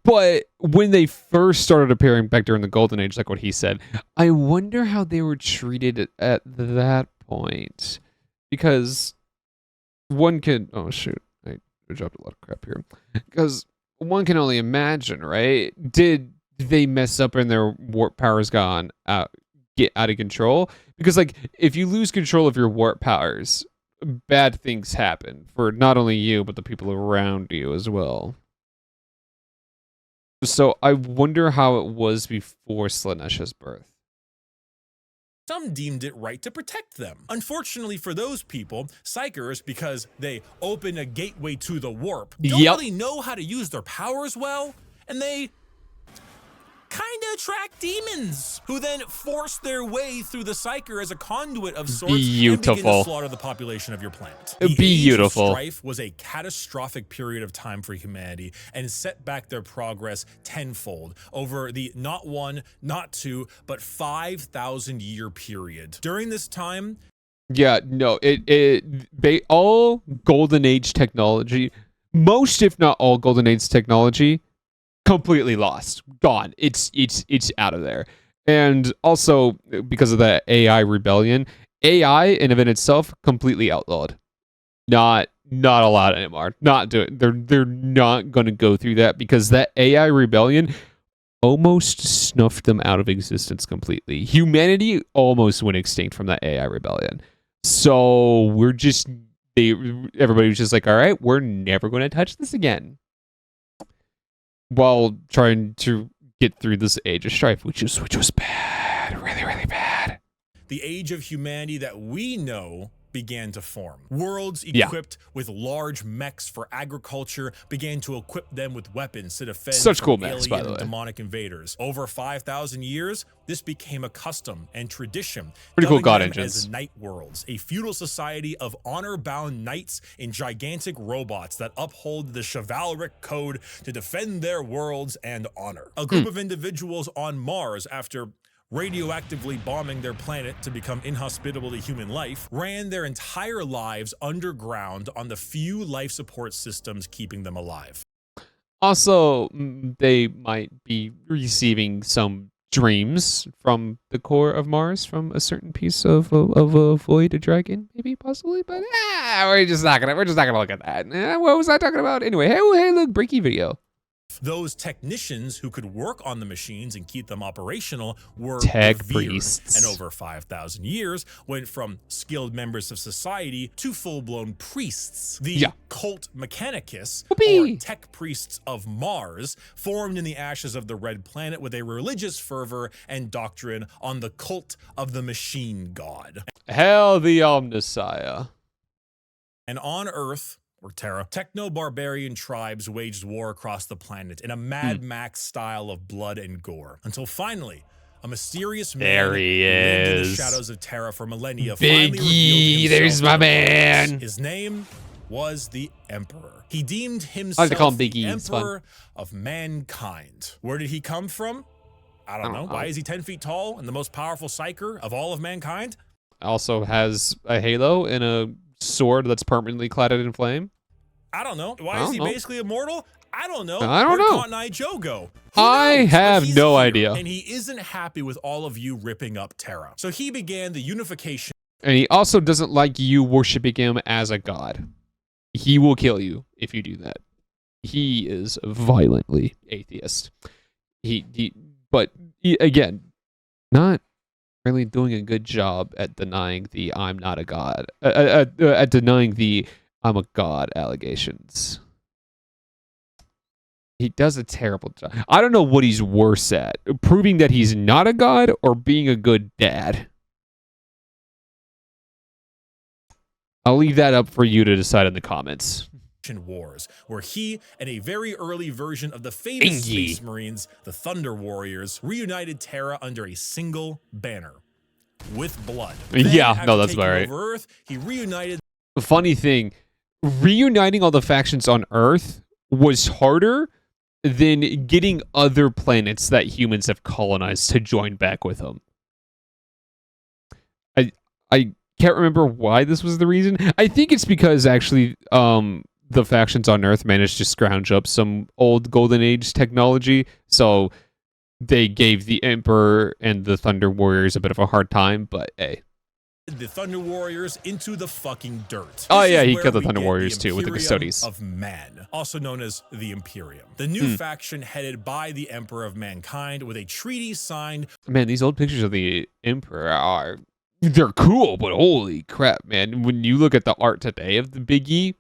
But when they first started appearing back during the Golden Age, like what he said, I wonder how they were treated at that point. Because one can... Oh, shoot. I dropped a lot of crap here. Because one can only imagine, right? Did they mess up and their warp powers get out of control? Because, if you lose control of your warp powers, bad things happen for not only you, but the people around you as well. So I wonder how it was before Slaanesh's birth. Some deemed it right to protect them. Unfortunately for those people, psychers, because they open a gateway to the warp, don't really know how to use their powers well, and they kind of attract demons, who then force their way through the psyker as a conduit of sorts and begin to slaughter the population of your planet. The age of strife was a catastrophic period of time for humanity and set back their progress tenfold over the not 1, not 2, but 5,000-year period. During this time... Yeah, no, all Golden Age technology, most if not all Golden Age technology, completely lost, gone. It's out of there. And also because of the AI rebellion, AI in and of itself completely outlawed. Not allowed anymore. They're not going to go through that because that AI rebellion almost snuffed them out of existence completely. Humanity almost went extinct from that AI rebellion. So everybody was just like, all right, we're never going to touch this again. While trying to get through this age of strife, which was bad, really, really bad. The age of humanity that we know began to form. Worlds equipped with large mechs for agriculture began to equip them with weapons to defend Such cool from mechs, by alien the and way. demonic invaders. Over 5,000 years, this became a custom and tradition. Pretty cool dubbing god them engines. as Knight Worlds, a feudal society of honor-bound knights in gigantic robots that uphold the chivalric code to defend their worlds and honor. A group of individuals on Mars, after radioactively bombing their planet to become inhospitable to human life, ran their entire lives underground on the few life support systems keeping them alive. Also, they might be receiving some dreams from the core of Mars from a certain piece of a void dragon, maybe possibly, but we're just not gonna look at that. What was I talking about anyway? Hey, look, Bricky video. Those technicians who could work on the machines and keep them operational were Tech revered, priests. and over 5,000 years went from skilled members of society to full-blown priests. The cult Mechanicus, or tech priests of Mars, formed in the ashes of the Red Planet with a religious fervor and doctrine on the cult of the machine god. Hell, the Omnissiah. And on Earth, or Terra, techno-barbarian tribes waged war across the planet in a Mad Max style of blood and gore, until finally, a mysterious man who lived in the shadows of Terra for millennia finally revealed Biggie, himself there's to my the man. world. His name was the Emperor. He deemed I himself like to call him the Biggie. It's Emperor of mankind. Where did he come from? I don't know. Why is he 10 feet tall and the most powerful psyker of all of mankind? Also has a halo and a sword that's permanently cladded in flame. I don't know. Why is he basically immortal? I don't know. I don't know. Where'd Cotton Eye Joe go? Who I knows? have But he's no here, idea. And he isn't happy with all of you ripping up Terra. So he began the unification. And he also doesn't like you worshiping him as a god. He will kill you if you do that. He is violently atheist. But again, not really doing a good job at denying the I'm not a god, at denying the I'm a god allegations. He does a terrible job. I don't know what he's worse at, proving that he's not a god or being a good dad. I'll leave that up for you to decide in the comments. Wars, where he and a very early version of the famous Space Marines, the Thunder Warriors, reunited Terra under a single banner with blood. Then, after that's taking about right. over Earth, he reunited. Funny thing, reuniting all the factions on Earth was harder than getting other planets that humans have colonized to join back with them. I can't remember why this was the reason. I think it's because actually the factions on Earth managed to scrounge up some old Golden Age technology, so they gave the Emperor and the Thunder Warriors a bit of a hard time, but hey. The Thunder Warriors into the fucking dirt. Oh This yeah, is he where killed the we Thunder get Warriors too with the Imperium Custodes. of Man, also known as the Imperium. The new faction headed by the Emperor of Mankind with a treaty signed. Man, these old pictures of the Emperor they're cool, but holy crap, man. When you look at the art today of the Big E,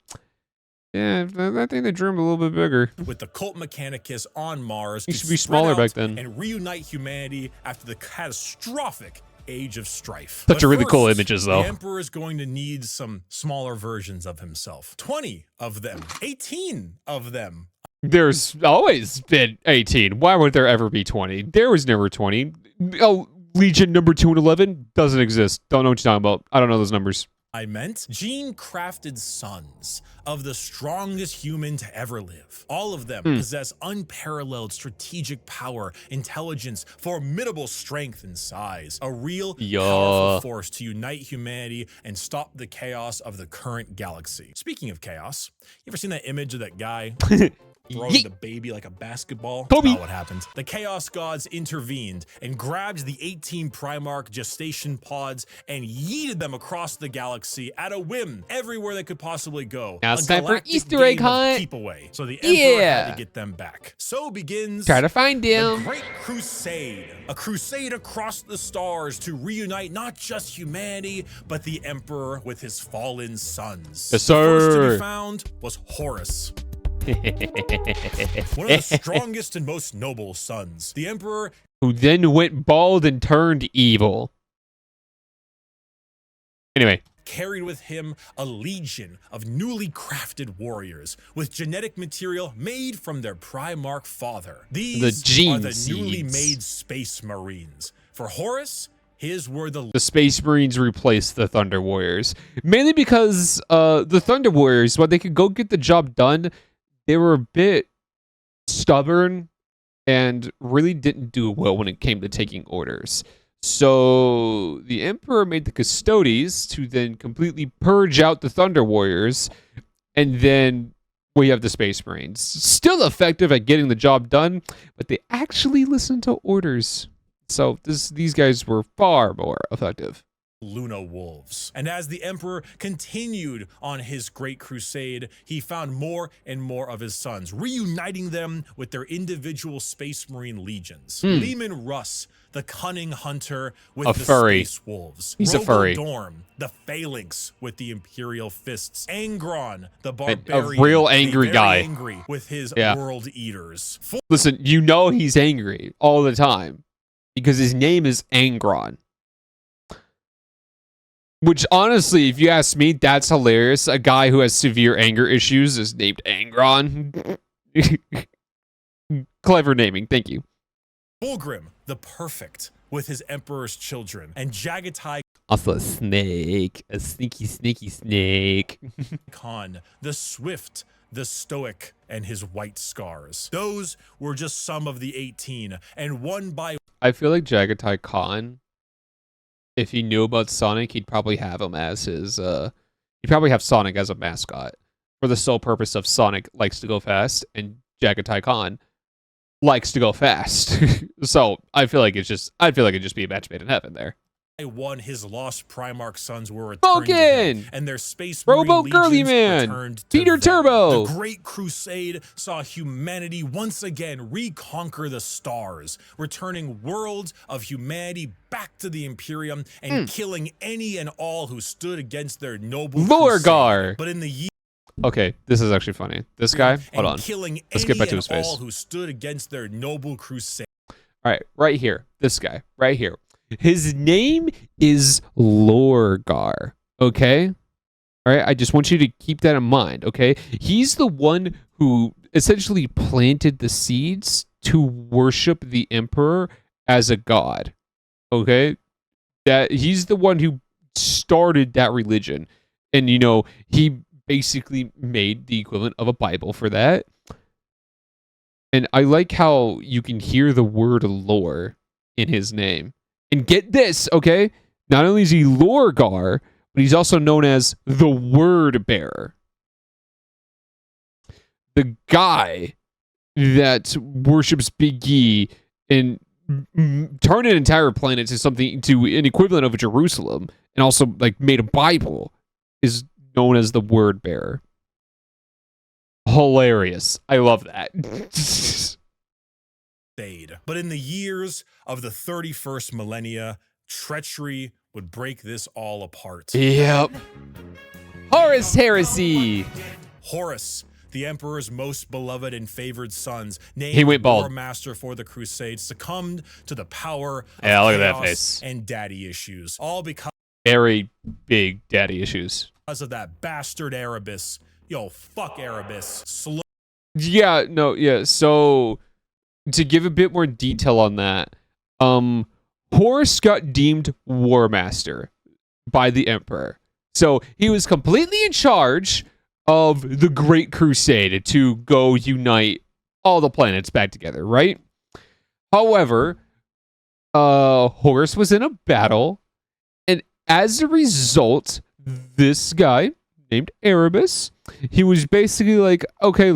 yeah, I think they drew him a little bit bigger. With the cult Mechanicus on Mars. He should be smaller back then. And reunite humanity after the catastrophic Age of Strife. Such a really first, cool images, though. The Emperor is going to need some smaller versions of himself. 20 of them. 18 of them. There's always been 18. Why would there ever be 20? There was never 20. Oh, Legion number 2 and 11 doesn't exist. Don't know what you're talking about. I don't know those numbers. I meant gene-crafted sons of the strongest human to ever live. All of them possess unparalleled strategic power, intelligence, formidable strength and size. A real powerful force to unite humanity and stop the chaos of the current galaxy. Speaking of chaos, you ever seen that image of that guy throwing the baby like a basketball? That's not what happened. The Chaos Gods intervened and grabbed the 18 Primarch gestation pods and yeeted them across the galaxy at a whim, everywhere they could possibly go. Now it's time for galactic Easter egg game of hunt. Keep away. So the Emperor had to get them back. So begins Try to find the him. Great Crusade. A crusade across the stars to reunite not just humanity, but the Emperor with his fallen sons. Yes, The first to sir. be found was Horus. One of the strongest and most noble sons. The Emperor, who then went bald and turned evil. Anyway, carried with him a legion of newly crafted warriors with genetic material made from their Primarch father. These gene are the newly seeds. made Space Marines. For Horus, his were the Space Marines replaced the Thunder Warriors. Mainly because the Thunder Warriors, when they could go get the job done, they were a bit stubborn and really didn't do well when it came to taking orders. So the Emperor made the Custodes to then completely purge out the Thunder Warriors, and then we have the Space Marines. Still effective at getting the job done, but they actually listen to orders. So these guys were far more effective. Luna Wolves. And as the Emperor continued on his great crusade, he found more and more of his sons, reuniting them with their individual Space Marine legions. Leman Russ, the cunning hunter with the furry. Space Wolves. He's a furry. Dorm, the Phalanx with the Imperial Fists. Angron, the barbarian. A real angry very guy. Angry with his World Eaters. Listen, you know he's angry all the time because his name is Angron. Which, honestly, if you ask me, that's hilarious. A guy who has severe anger issues is named Angron. Clever naming, thank you. Fulgrim, the perfect, with his Emperor's children. And Jagatai Also a snake. A sneaky snake. Khan, the swift, the stoic, and his white scars. Those were just some of the 18, and one by I feel like Jagatai Khan, if he knew about Sonic, he'd probably have him as his, he'd probably have Sonic as a mascot for the sole purpose of Sonic likes to go fast and Jagatai Khan likes to go fast. So I'd feel like it'd just be a match made in heaven there. one, his lost Primarch sons were returned to Vulcan! him, and their Space Robo Marine Girly legions Man! returned to Peter them. Turbo! The Great Crusade saw humanity once again reconquer the stars, returning worlds of humanity back to the Imperium and killing any and all who stood against their noble Lorgar! crusade. But in the year Okay, this is actually funny. This guy, hold and on. killing Let's get back to any his and face. all who stood against their noble crusade. All right, right here. This guy, right here. His name is Lorgar, okay? All right, I just want you to keep that in mind, okay? He's the one who essentially planted the seeds to worship the Emperor as a god, okay? That he's the one who started that religion. And, you know, he basically made the equivalent of a Bible for that. And I like how you can hear the word lore in his name. And get this, okay? Not only is he Lorgar, but he's also known as the Word Bearer. The guy that worships Big E and turned an entire planet to something, to an equivalent of a Jerusalem, and also like made a Bible, is known as the Word Bearer. Hilarious. I love that. But in the years of the 31st millennia, treachery would break this all apart. Yep. Horus Heresy. Horus, the Emperor's most beloved and favored sons, named He went bald. War Master for the Crusade, succumbed to the power of Yeah, look at that chaos face. and daddy issues. All because Very big daddy issues. of that bastard Erebus. Yo, fuck Erebus. Yeah, no, yeah. So to give a bit more detail on that, Horus got deemed War Master by the Emperor. So he was completely in charge of the Great Crusade to go unite all the planets back together, right? However, Horus was in a battle, and as a result, this guy named Erebus, he was basically like, okay,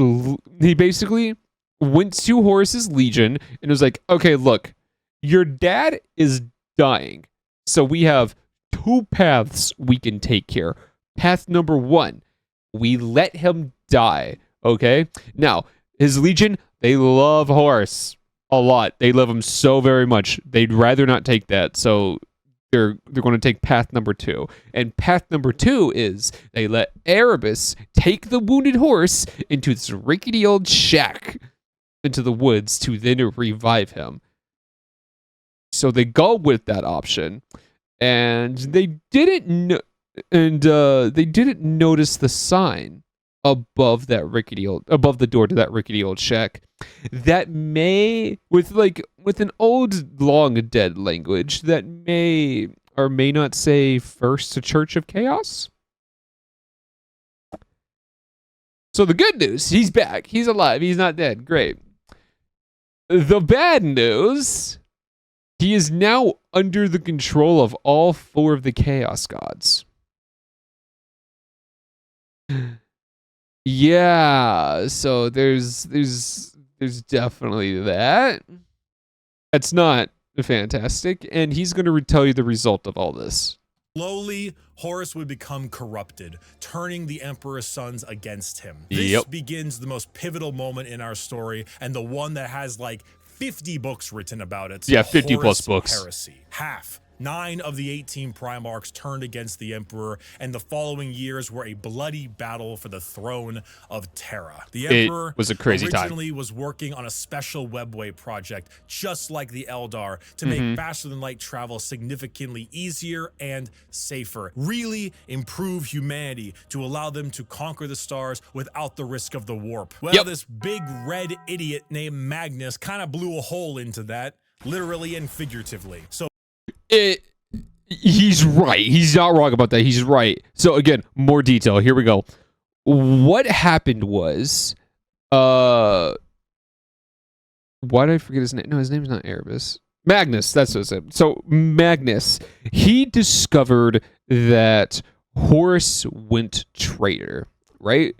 he basically went to Horus's legion and was like, okay, look, your dad is dying. So we have two paths we can take here. Path number one, we let him die, okay? Now, his legion, they love Horus a lot. They love him so very much. They'd rather not take that, so they're going to take path number two. And path number two is they let Erebus take the wounded horse into this rickety old shack into the woods to then revive him. So they go with that option. And they didn't know, they didn't notice the sign above the door to that rickety old shack. That may, with an old long dead language, that may or may not say First Church of Chaos. So the good news, he's back. He's alive. He's not dead. Great. The bad news, he is now under the control of all 4 of the Chaos Gods. Yeah, so there's definitely that. That's not fantastic, and he's going to tell you the result of all this. Slowly, Horus would become corrupted, turning the Emperor's sons against him. This begins the most pivotal moment in our story, and the one that has like 50 books written about it. Yeah, 50 plus books. Heresy. 9 of the 18 Primarchs turned against the Emperor, and the following years were a bloody battle for the throne of Terra. The Emperor was a crazy originally was working on a special webway project, just like the Eldar, to make faster-than-light travel significantly easier and safer. Really improve humanity to allow them to conquer the stars without the risk of the warp. Well, this big red idiot named Magnus kind of blew a hole into that, literally and figuratively. So he's right. He's not wrong about that. He's right. So again, more detail. Here we go. What happened was, why did I forget his name? No, his name's not Erebus. Magnus. That's what it. So Magnus, he discovered that Horus went traitor, right?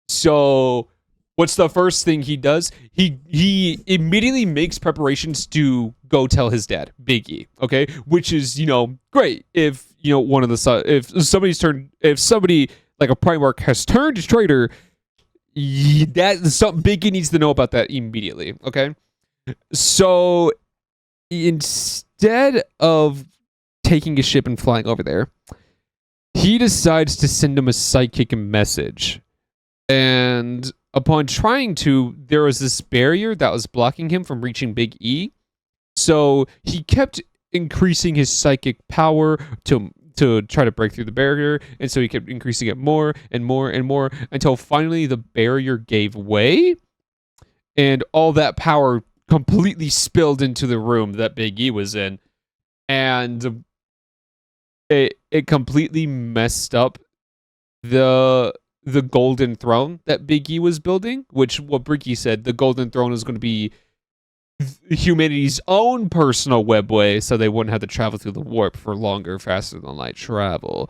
So what's the first thing he does? He immediately makes preparations to go tell his dad, Big E, okay? Which is, great if, if somebody like a Primarch has turned traitor, that's something Big E needs to know about that immediately, okay? So instead of taking a ship and flying over there, he decides to send him a psychic message. And upon trying to, there was this barrier that was blocking him from reaching Big E. So he kept increasing his psychic power to try to break through the barrier. And so he kept increasing it more and more and more until finally the barrier gave way. And all that power completely spilled into the room that Big E was in. And it completely messed up the golden throne that Big E was building, which what Bricky said, the golden throne is going to be humanity's own personal webway, so they wouldn't have to travel through the warp for longer, faster than light travel.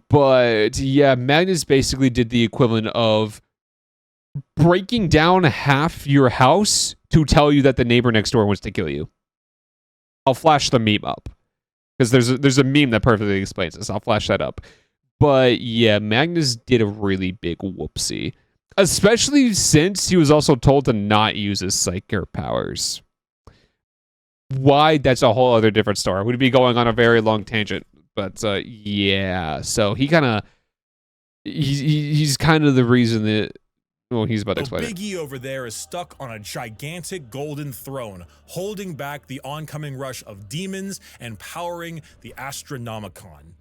But yeah, Magnus basically did the equivalent of breaking down half your house to tell you that the neighbor next door wants to kill you. I'll flash the meme up because there's a meme that perfectly explains this. I'll flash that up. But yeah, Magnus did a really big whoopsie. Especially since he was also told to not use his psychic powers. Why? That's a whole other different story. We'd be going on a very long tangent. But yeah, so he's kind of the reason that, well, he's about to explain it. Big E over there is stuck on a gigantic golden throne, holding back the oncoming rush of demons and powering the Astronomicon.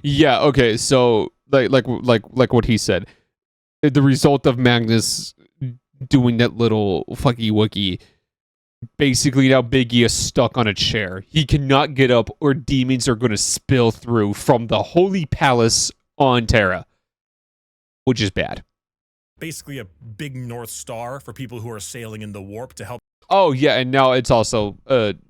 Yeah, okay, so like what he said. The result of Magnus doing that little fucky wookie, basically now Big E is stuck on a chair. He cannot get up or demons are going to spill through from the Holy Palace on Terra, which is bad. Basically a big North Star for people who are sailing in the warp to help. Oh yeah, and now it's also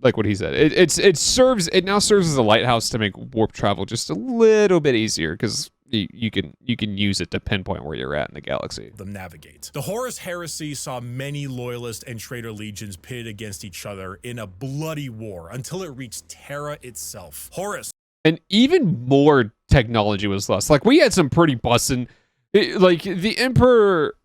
like what he said. It now serves as a lighthouse to make warp travel just a little bit easier because you can use it to pinpoint where you're at in the galaxy. Them navigate. The Horus Heresy saw many loyalist and traitor legions pitted against each other in a bloody war until it reached Terra itself. Horus. And even more technology was lost. Like we had some pretty bussin'. Like the Emperor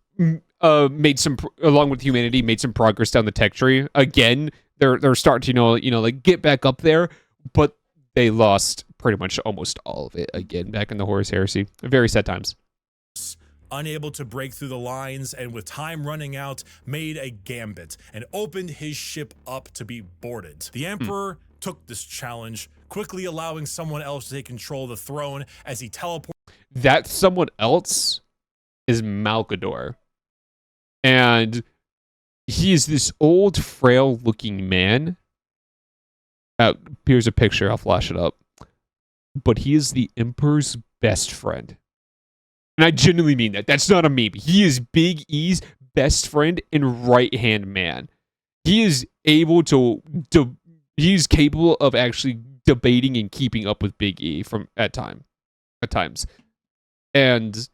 along with humanity, made some progress down the tech tree. Again, they're starting to like get back up there, but they lost pretty much almost all of it again back in the Horus Heresy. Very sad times. Unable to break through the lines and with time running out, made a gambit and opened his ship up to be boarded. The Emperor took this challenge, quickly allowing someone else to take control of the throne as he teleported. That someone else is Malkador. And he is this old, frail-looking man. Here's a picture. I'll flash it up. But he is the Emperor's best friend. And I genuinely mean that. That's not a meme. He is Big E's best friend and right-hand man. He is able to... He's capable of actually debating and keeping up with Big E at times. And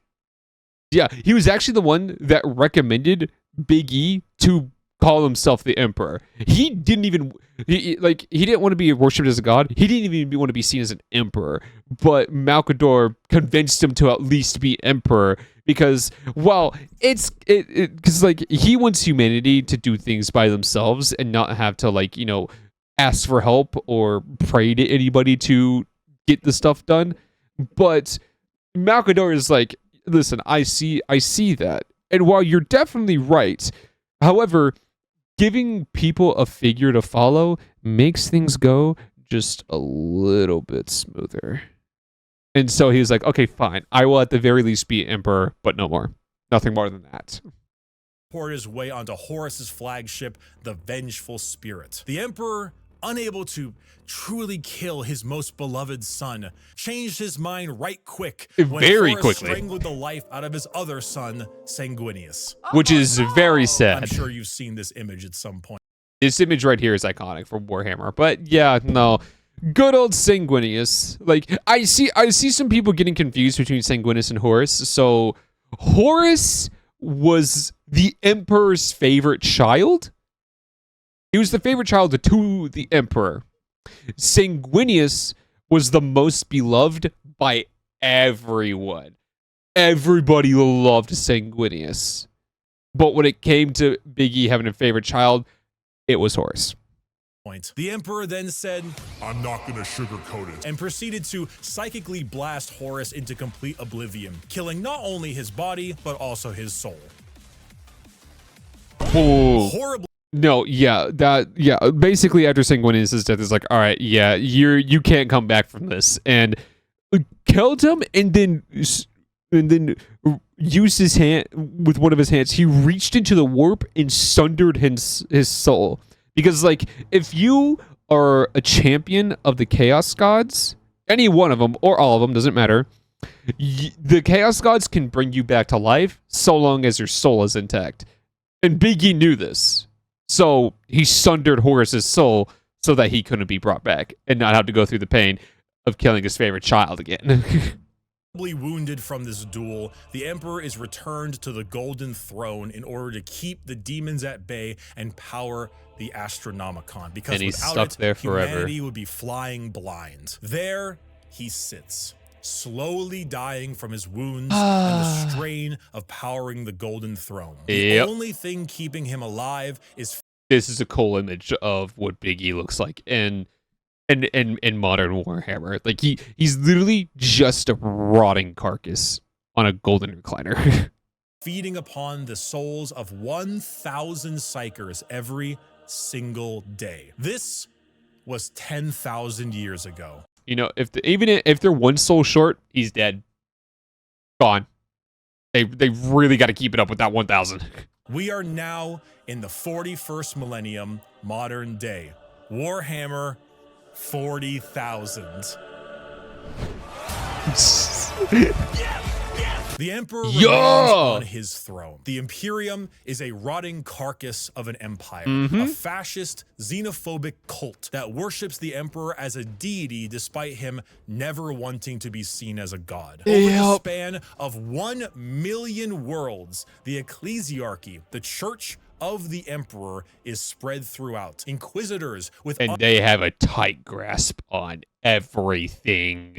yeah, he was actually the one that recommended Big E to call himself the Emperor. He didn't even he didn't want to be worshipped as a god. He didn't even want to be seen as an emperor. But Malkador convinced him to at least be emperor because, well, because like he wants humanity to do things by themselves and not have to ask for help or pray to anybody to get the stuff done. But Malkador is like, listen, I see that. And while you're definitely right, however, giving people a figure to follow makes things go just a little bit smoother. And so he was like, okay, fine. I will at the very least be emperor, but no more. Nothing more than that. Poured his way onto Horus's flagship, the Vengeful Spirit. The Emperor, unable to truly kill his most beloved son, changed his mind right quick when very Horus quickly strangled the life out of his other son, Sanguinius. Which is very sad. I'm sure you've seen this image at some point. This image right here is iconic for Warhammer. But yeah, no. Good old Sanguinius. Like, I see some people getting confused between Sanguinius and Horus. So, Horus was the Emperor's favorite child. He was the favorite child to the Emperor. Sanguinius was the most beloved by everyone. Everybody loved Sanguinius. But when it came to Big E having a favorite child, it was Horus. The Emperor then said, "I'm not gonna sugarcoat it," and proceeded to psychically blast Horus into complete oblivion, killing not only his body, but also his soul. Oh. Horribly. No, yeah, basically after Sanguinius' death is like, all right, yeah, you can't come back from this, and killed him, and then used his hand with one of his hands. He reached into the warp and sundered his soul. Because, like, if you are a champion of the Chaos Gods, any one of them, or all of them, doesn't matter, the Chaos Gods can bring you back to life so long as your soul is intact. And Big E knew this. So he sundered Horus's soul so that he couldn't be brought back and not have to go through the pain of killing his favorite child again. Wounded from this duel, the Emperor is returned to the Golden Throne in order to keep the demons at bay and power the Astronomicon, because he's without stuck it, there forever. Humanity would be flying blind. There he sits, slowly dying from his wounds and the strain of powering the Golden Throne. The only thing keeping him alive is... This is a cool image of what Big E looks like in modern Warhammer. Like, he's literally just a rotting carcass on a golden recliner. feeding upon the souls of 1,000 psychers every single day. This was 10,000 years ago. You know, even if they're one soul short, he's dead. Gone. They really got to keep it up with that 1,000. We are now in the 41st millennium, modern day. Warhammer 40,000. The Emperor remains on his throne. The Imperium is a rotting carcass of an empire, a fascist, xenophobic cult that worships the Emperor as a deity despite him never wanting to be seen as a god. Over the span of 1 million worlds, the ecclesiarchy, the church of the Emperor, is spread throughout. Inquisitors with... And they have a tight grasp on everything.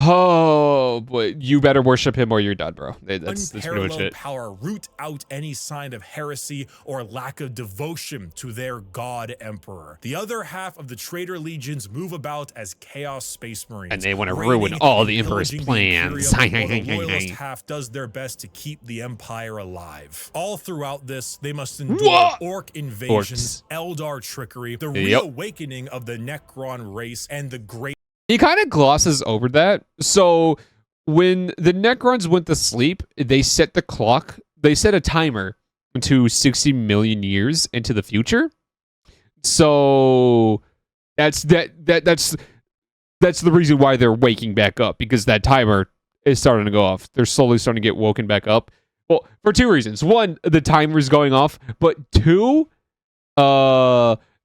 Oh, boy. You better worship him or you're done, bro. That's pretty much Unparalleled it. power root out any sign of heresy or lack of devotion to their god emperor. The other half of the traitor legions move about as chaos space marines, And they want to ruin all the Emperor's pillaging plans. the Imperium, while the loyalist half does their best to keep the Empire alive. All throughout this, they must endure orc invasions, Eldar trickery, the reawakening of the Necron race, and the great. He kind of glosses over that. So when the Necrons went to sleep, they set the clock. They set a timer to 60 million years into the future. So that's the reason why they're waking back up, because that timer is starting to go off. They're slowly starting to get woken back up. Well, for two reasons. One, the timer is going off, but two,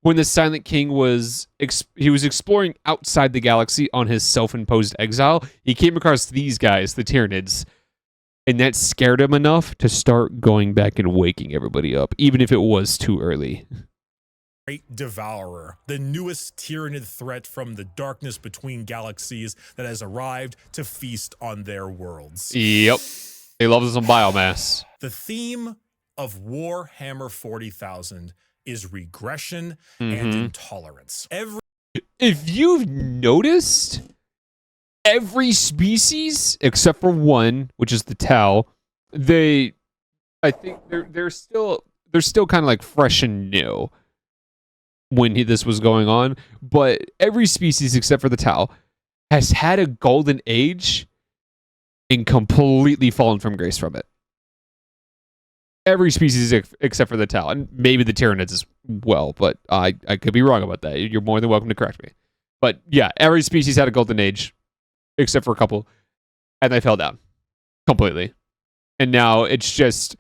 when the Silent King was exploring outside the galaxy on his self-imposed exile, he came across these guys, the Tyranids, and that scared him enough to start going back and waking everybody up, even if it was too early. Great Devourer, the newest Tyranid threat from the darkness between galaxies that has arrived to feast on their worlds. Yep. They love some biomass. The theme of Warhammer 40,000 is regression and intolerance. If you've noticed, every species except for one, which is the Tau, I think they're still kind of like fresh and new when this was going on, but every species except for the Tau has had a golden age and completely fallen from grace from it. Every species except for the Tau, and maybe the Tyranids as well, but I could be wrong about that. You're more than welcome to correct me. But yeah, every species had a golden age except for a couple, and they fell down completely. And now it's just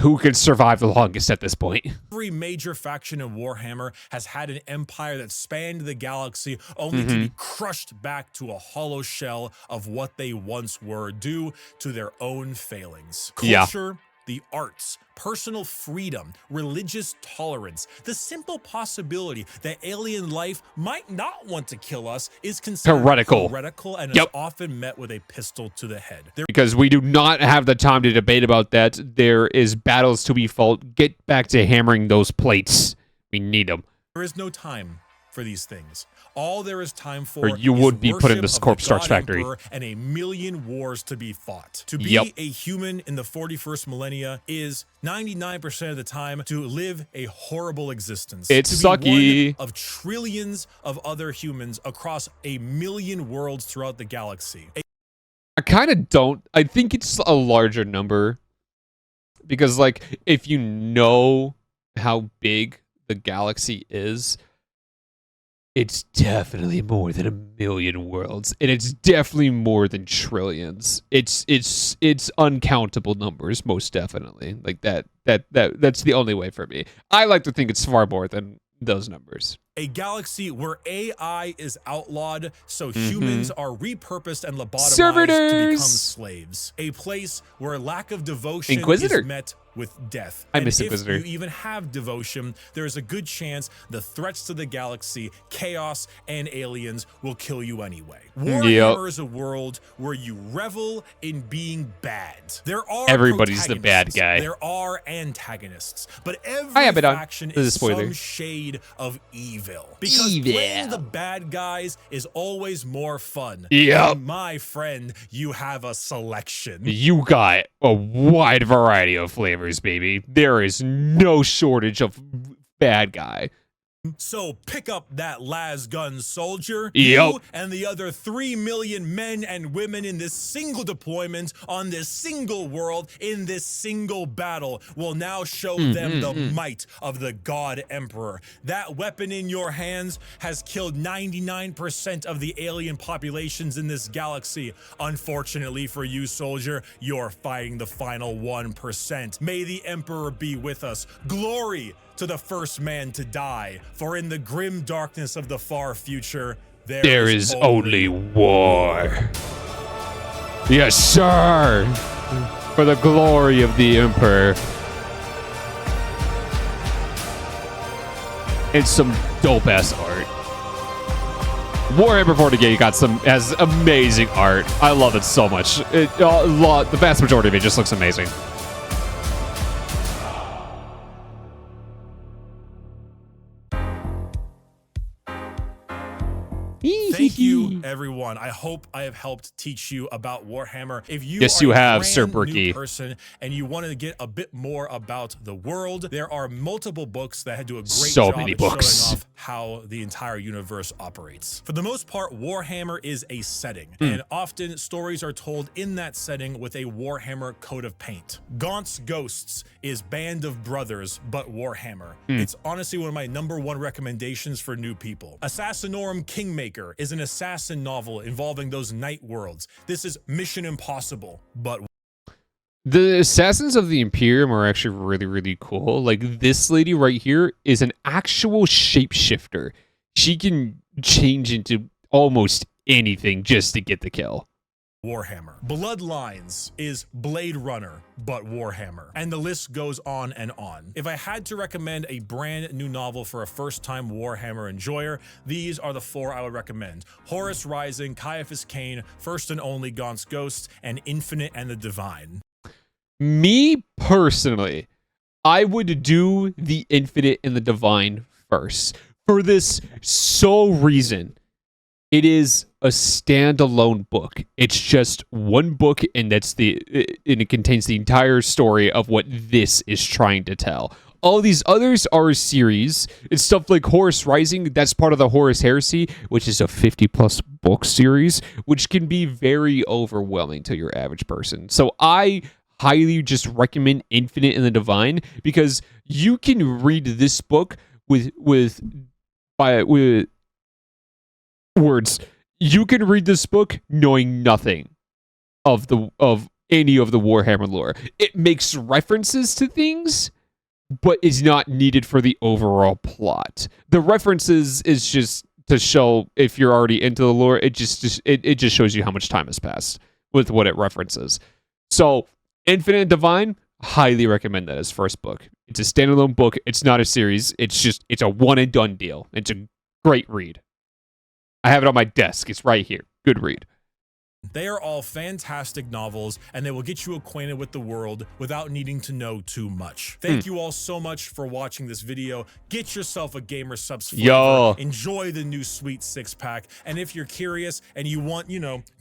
who can survive the longest at this point. Every major faction in Warhammer has had an empire that spanned the galaxy, only to be crushed back to a hollow shell of what they once were due to their own failings. Culture, the arts, personal freedom, religious tolerance, the simple possibility that alien life might not want to kill us is considered heretical and is often met with a pistol to the head. Because we do not have the time to debate about that. There is battles to be fought. Get back to hammering those plates. We need them. There is no time for these things. All there is time for or you would be put in this corpse starch factory. And a million wars to be fought. To be a human in the 41st millennia is 99% of the time to live a horrible existence. It's to sucky. Be one of trillions of other humans across a million worlds throughout the galaxy. I kind of don't. I think it's a larger number. Because, like, if you know how big the galaxy is, it's definitely more than a million worlds, and it's definitely more than trillions. It's uncountable numbers, most definitely. Like that's the only way for me. I like to think it's far more than those numbers. A galaxy where AI is outlawed, so humans are repurposed and lobotomized to become slaves. A place where lack of devotion is met with death. I miss Inquisitor. If you even have devotion, there is a good chance the threats to the galaxy, chaos, and aliens will kill you anyway. Warhammer is a world where you revel in being bad. Everybody's the bad guy. There are antagonists, but every faction is some shade of evil. Because playing the bad guys is always more fun. And my friend, you have a selection. You got a wide variety of flavors, baby. There is no shortage of bad guy. So pick up that lasgun soldier. You and the other 3 million men and women in this single deployment on this single world in this single battle will now show them the might of the God Emperor. That weapon in your hands has killed 99% of the alien populations in this galaxy. Unfortunately for you, soldier, you're fighting the final 1%. May the Emperor be with us. Glory to the first man to die, for in the grim darkness of the far future, there is only war. Yes, sir! For the glory of the Emperor. It's some dope-ass art. Warhammer 40K has amazing art. I love it so much. The vast majority of it just looks amazing. Thank you, everyone. I hope I have helped teach you about Warhammer. If you yes, are you a have, brand Sir new Bricky. person and you want to get a bit more about the world, there are multiple books that do a great So job many at books. showing off how the entire universe operates. For the most part, Warhammer is a setting, and often stories are told in that setting with a Warhammer coat of paint. Gaunt's Ghosts is Band of Brothers, but Warhammer. It's honestly one of my #1 recommendations for new people. Assassinorum Kingmaker is an assassin novel involving those night worlds. This is Mission Impossible, but The Assassins of the Imperium are actually really, really cool. Like, this lady right here is an actual shapeshifter. She can change into almost anything just to get the kill. Warhammer. Bloodlines is Blade Runner, but Warhammer. And the list goes on and on. If I had to recommend a brand new novel for a first-time Warhammer enjoyer, these are the 4 I would recommend. Horus Rising, Caiaphas Cain, First and Only Gaunt's Ghost, and Infinite and the Divine. Me, personally, I would do the Infinite and the Divine first. For this sole reason. It is a standalone book. It's just one book, and it contains the entire story of what this is trying to tell. All these others are a series. It's stuff like Horus Rising, that's part of the Horus Heresy, which is a 50+ book series, which can be very overwhelming to your average person. So I highly just recommend Infinite and the Divine, because you can read this book with words. You can read this book knowing nothing of any of the Warhammer lore. It makes references to things, but is not needed for the overall plot. The references is just to show if you're already into the lore. It just shows you how much time has passed with what it references. So Infinite and Divine, highly recommend that as first book. It's a standalone book. It's not a series. It's a one and done deal. It's a great read. I have it on my desk. It's right here. Good read. They are all fantastic novels, and they will get you acquainted with the world without needing to know too much. Thank you all so much for watching this video. Get yourself a Gamer Subs flavor. Yo. Enjoy the new sweet 6-pack. And if you're curious and you want,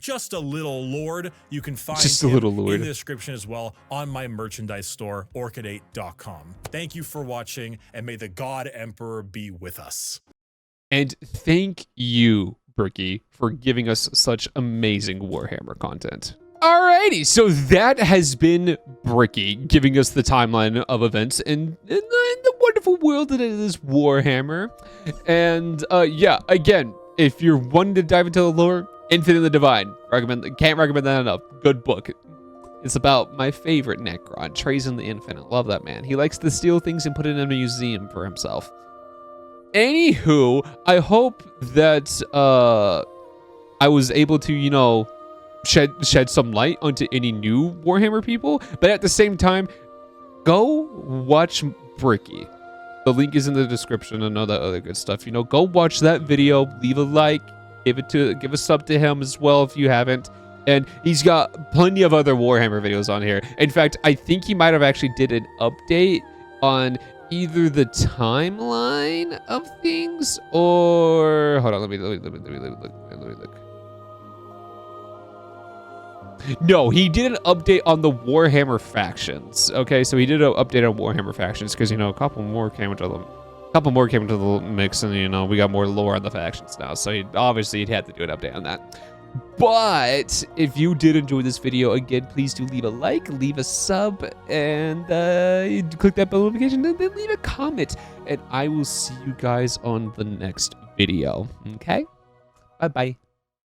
just a little Lord, you can find him in the description as well on my merchandise store, orchid8.com. Thank you for watching, and may the God Emperor be with us. And thank you, Bricky, for giving us such amazing Warhammer content. Alrighty, so that has been Bricky giving us the timeline of events in the wonderful world that is Warhammer. And yeah, again, if you're wanting to dive into the lore, Infinite and the Divine, can't recommend that enough. Good book. It's about my favorite Necron, Trajan the Infinite. Love that man. He likes to steal things and put it in a museum for himself. Anywho, I hope that I was able to, shed some light onto any new Warhammer people. But at the same time, go watch Bricky. The link is in the description and all that other good stuff. Go watch that video, leave a like, give a sub to him as well if you haven't. And he's got plenty of other Warhammer videos on here. In fact, I think he might have actually did an update on either the timeline of things or hold on, let me look. No, he did an update on the Warhammer factions. Okay, so he did an update on Warhammer factions because a couple more came into the mix, and we got more lore on the factions now. So he'd had to do an update on that. But if you did enjoy this video, again, please do leave a like, leave a sub, and click that bell notification, and then leave a comment. And I will see you guys on the next video. Okay? Bye-bye.